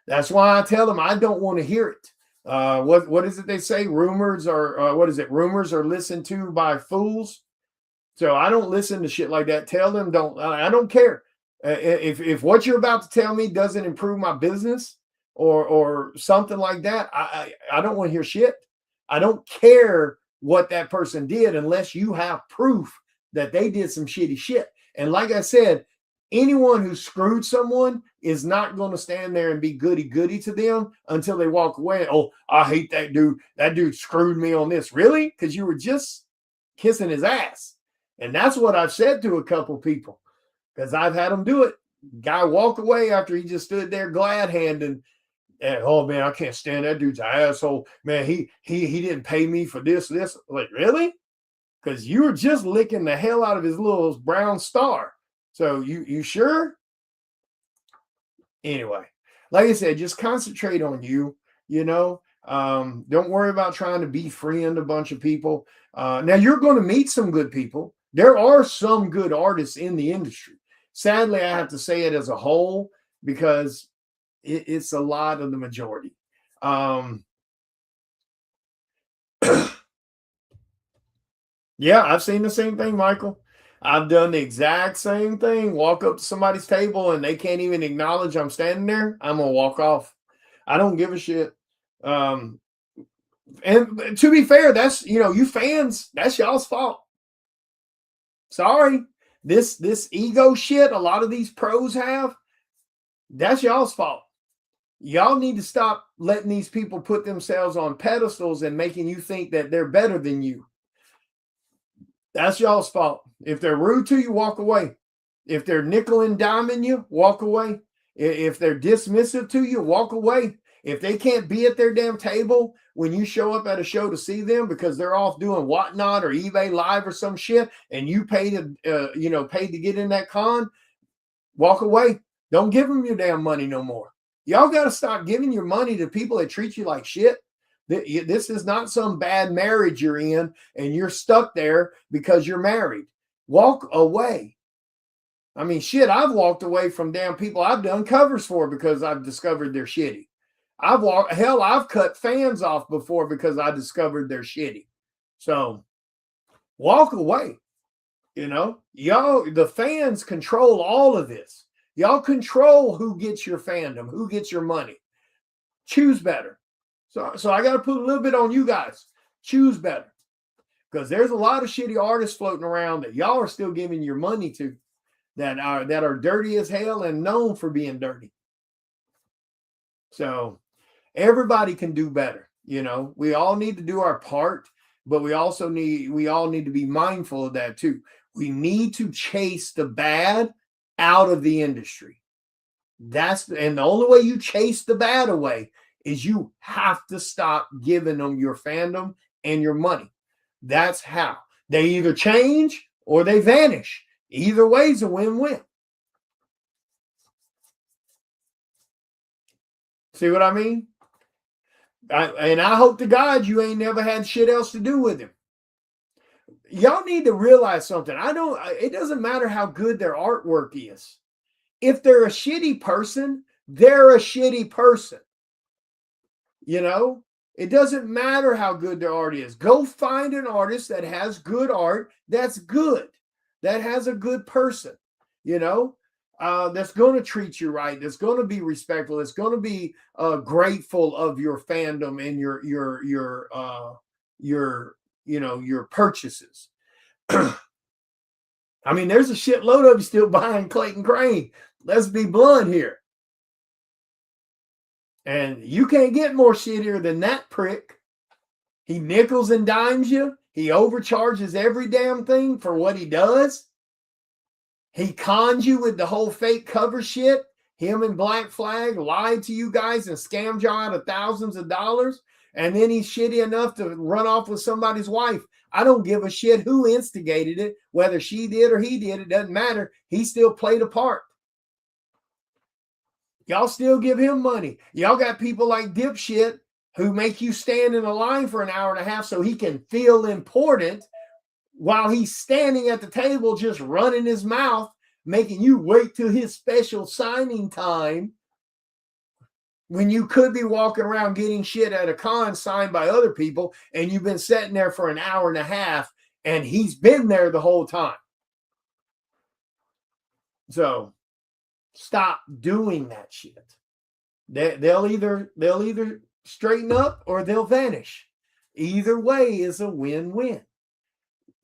That's why I tell them I don't want to hear it. What is it they say? Rumors are Rumors are listened to by fools. So I don't listen to shit like that. Tell them don't. I don't care if what you're about to tell me doesn't improve my business or something like that. I don't want to hear shit. I don't care what that person did unless you have proof that they did some shitty shit. And like I said, anyone who screwed someone is not going to stand there and be goody-goody to them until they walk away. Oh, I hate that dude. That dude screwed me on this. Really? Because you were just kissing his ass. And that's what I've said to a couple people because I've had them do it. Guy walk away after he just stood there glad-handed. And, oh, man, I can't stand that dude's an asshole. Man, he didn't pay me for this. Like, really? Because you were just licking the hell out of his little brown star. So you sure? Anyway, like I said, just concentrate on you, don't worry about trying to befriend a bunch of people. Now you're going to meet some good people. There are some good artists in the industry. Sadly, I have to say it as a whole because it's a lot of the majority. Yeah, I've seen the same thing, Michael. I've done the exact same thing. Walk up to somebody's table and they can't even acknowledge I'm standing there. I'm going to walk off. I don't give a shit. And to be fair, that's, you fans, that's y'all's fault. Sorry. This ego shit a lot of these pros have, that's y'all's fault. Y'all need to stop letting these people put themselves on pedestals and making you think that they're better than you. That's y'all's fault. If they're rude to you, walk away. If they're nickel and diming you, walk away. If they're dismissive to you, walk away. If they can't be at their damn table when you show up at a show to see them because they're off doing Whatnot or eBay Live or some shit, and you paid to get in that con, walk away. Don't give them your damn money no more. Y'all got to stop giving your money to people that treat you like shit. This is not some bad marriage you're in and you're stuck there because you're married. Walk away. I mean, shit, I've walked away from damn people I've done covers for because I've discovered they're shitty. I've cut fans off before because I discovered they're shitty. So walk away. Y'all, the fans control all of this. Y'all control who gets your fandom, who gets your money. Choose better. So I got to put a little bit on you guys. Choose better. Because there's a lot of shitty artists floating around that y'all are still giving your money to that are dirty as hell and known for being dirty. So everybody can do better. We all need to do our part, but we all need to be mindful of that too. We need to chase the bad out of the industry. And the only way you chase the bad away is you have to stop giving them your fandom and your money. That's how. They either change or they vanish. Either way is a win-win. See what I mean? And I hope to God you ain't never had shit else to do with him. Y'all need to realize something. It doesn't matter how good their artwork is. If they're a shitty person, they're a shitty person. You know, it doesn't matter how good their art is. Go find an artist that has good art, that's good, that has a good person, you know, that's going to treat you right, that's going to be respectful, that's going to be grateful of your fandom and your purchases. I mean, there's a shitload of you still buying Clayton Crane. Let's be blunt here. And you can't get more shittier than that prick. He nickels and dimes you. He overcharges every damn thing for what he does. He cons you with the whole fake cover shit. Him and Black Flag lied to you guys and scammed y'all out of thousands of dollars. And then he's shitty enough to run off with somebody's wife. I don't give a shit who instigated it, whether she did or he did. It doesn't matter. He still played a part. Y'all still give him money. Y'all got people like Dipshit who make you stand in a line for an hour and a half so he can feel important while he's standing at the table just running his mouth, making you wait till his special signing time when you could be walking around getting shit at a con signed by other people, and you've been sitting there for an hour and a half, and he's been there the whole time. So stop doing that shit. They'll either straighten up or they'll vanish. Either way is a win-win.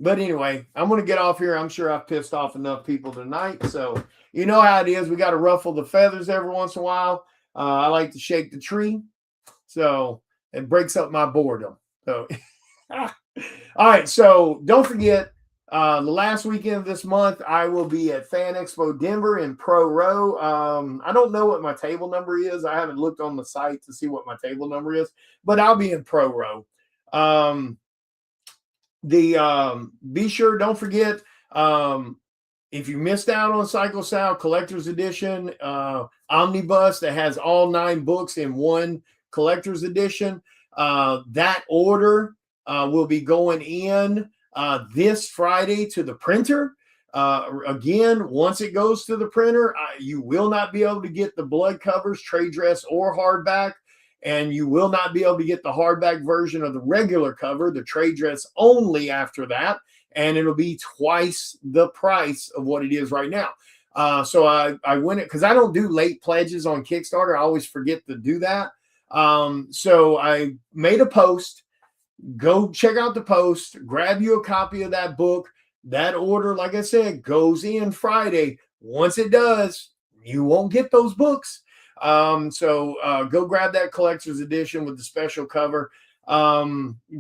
But anyway, I'm going to get off here. I'm sure I've pissed off enough people tonight. So you know how it is. We got to ruffle the feathers every once in a while. I like to shake the tree. So it breaks up my boredom. So, all right. So don't forget, the last weekend of this month, I will be at Fan Expo Denver in Pro Row. I don't know what my table number is. I haven't looked on the site to see what my table number is, but I'll be in Pro Row. Be sure, don't forget, if you missed out on Cycle Sal Collector's Edition, Omnibus that has all 9 books in one Collector's Edition, that order will be going in this Friday to the printer. Again, once it goes to the printer, you will not be able to get the blood covers, trade dress, or hardback. And you will not be able to get the hardback version of the regular cover, the trade dress only after that. And it'll be twice the price of what it is right now. So I went it because I don't do late pledges on Kickstarter. I always forget to do that. So I made a post. Go check out the post. Grab you a copy of that book. That order, like I said, goes in Friday. Once it does, you won't get those books. So go grab that collector's edition with the special cover.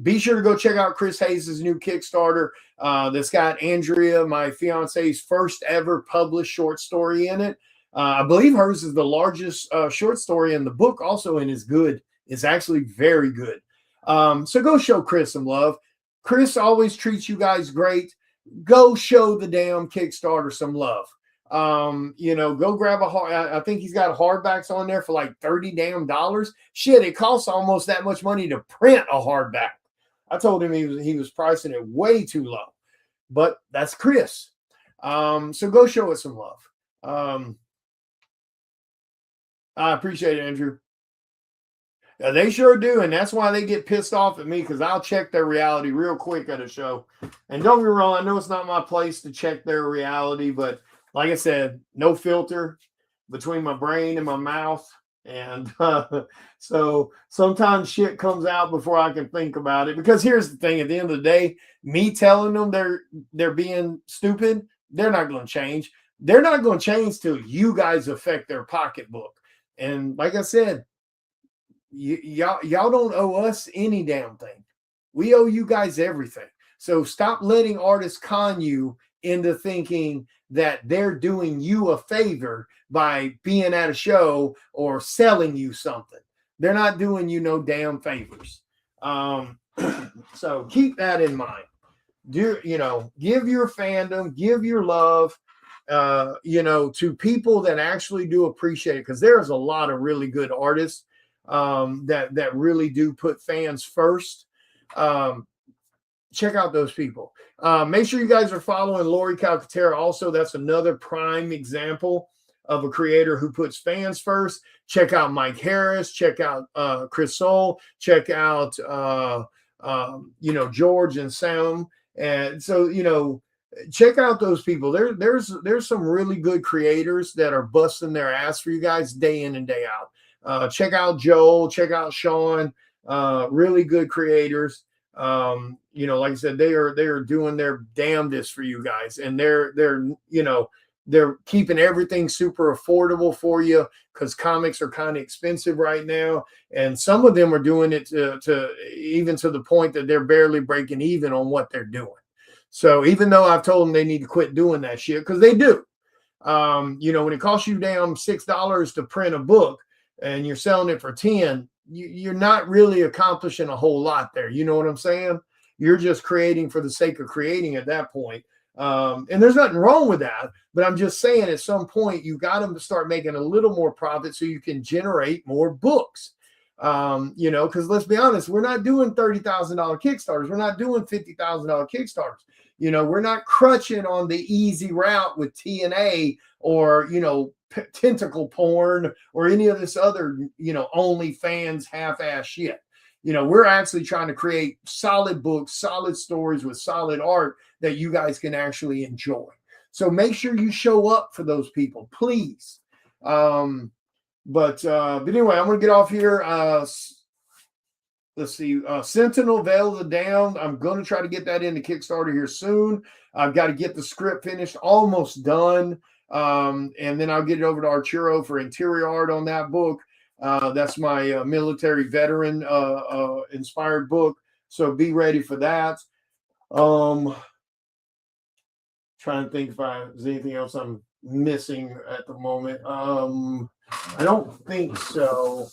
Be sure to go check out Chris Hayes' new Kickstarter that's got Andrea, my fiance's first ever published short story in it. I believe hers is the largest short story in the book also, and is good. It's actually very good. So go show Chris some love. Chris always treats you guys great. Go show the damn Kickstarter some love. Go grab I think he's got hardbacks on there for like $30 damn. Shit, it costs almost that much money to print a hardback. I told him he was pricing it way too low, but that's Chris. So go show it some love. I appreciate it, Andrew. They sure do, and that's why they get pissed off at me, because I'll check their reality real quick at a show. And don't get me wrong, I know it's not my place to check their reality, but like I said, no filter between my brain and my mouth. And so sometimes shit comes out before I can think about it. Because here's the thing, at the end of the day, me telling them they're being stupid, they're not going to change. They're not going to change till you guys affect their pocketbook. And like I said, y'all don't owe us any damn thing. We owe you guys everything. So stop letting artists con you into thinking that they're doing you a favor by being at a show or selling you something. They're not doing you no damn favors. So keep that in mind. Do, give your fandom, give your love, to people that actually do appreciate it, because there's a lot of really good artists that really do put fans first. Check out those people. Make sure you guys are following Lori Calcaterra. Also, that's another prime example of a creator who puts fans first. Check out Mike Harris. Check out Chris Soul. Check out George and Sam. And so check out those people. There's some really good creators that are busting their ass for you guys day in and day out. Check out Joel. Check out Sean. Really good creators. Like I said, they are doing their damnedest for you guys, and they're keeping everything super affordable for you, because comics are kind of expensive right now, and some of them are doing it to even to the point that they're barely breaking even on what they're doing. So even though I've told them they need to quit doing that shit, because they do, when it costs you damn $6 to print a book and you're selling it for 10, you're not really accomplishing a whole lot there. You know what I'm saying? You're just creating for the sake of creating at that point. And there's nothing wrong with that, but I'm just saying at some point you got to start making a little more profit so you can generate more books. Because let's be honest, we're not doing $30,000 Kickstarters. We're not doing $50,000 Kickstarters. We're not crutching on the easy route with TNA or, tentacle porn or any of this other, OnlyFans half-ass shit. We're actually trying to create solid books, solid stories with solid art that you guys can actually enjoy. So make sure you show up for those people, please. But anyway, I'm going to get off here. Let's see. Sentinel Veil of the Damned. I'm going to try to get that into Kickstarter here soon. I've got to get the script finished, almost done. And then I'll get it over to Arturo for interior art on that book. That's my military veteran inspired book. So be ready for that. Trying to think if there's anything else I'm missing at the moment. I don't think so.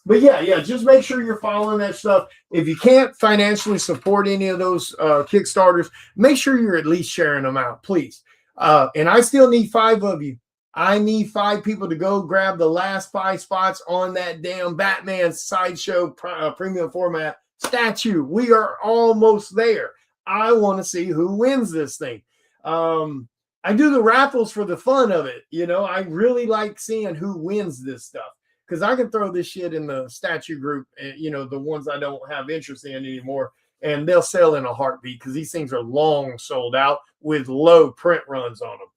But yeah, just make sure you're following that stuff. If you can't financially support any of those Kickstarters, make sure you're at least sharing them out, please. And I still need 5 of you. I need 5 people to go grab the last 5 spots on that damn Batman Sideshow premium format statue. We are almost there. I want to see who wins this thing. I do the raffles for the fun of it. I really like seeing who wins this stuff, because I can throw this shit in the statue group, the ones I don't have interest in anymore, and they'll sell in a heartbeat, because these things are long sold out with low print runs on them.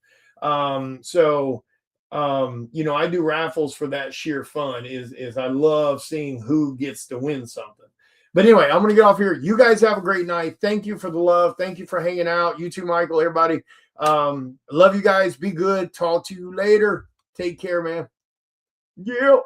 I do raffles for that sheer fun. Is I love seeing who gets to win something. But anyway, I'm going to get off here. You guys have a great night. Thank you for the love. Thank you for hanging out. You too, Michael, everybody. Love you guys. Be good. Talk to you later. Take care, man. Yeah.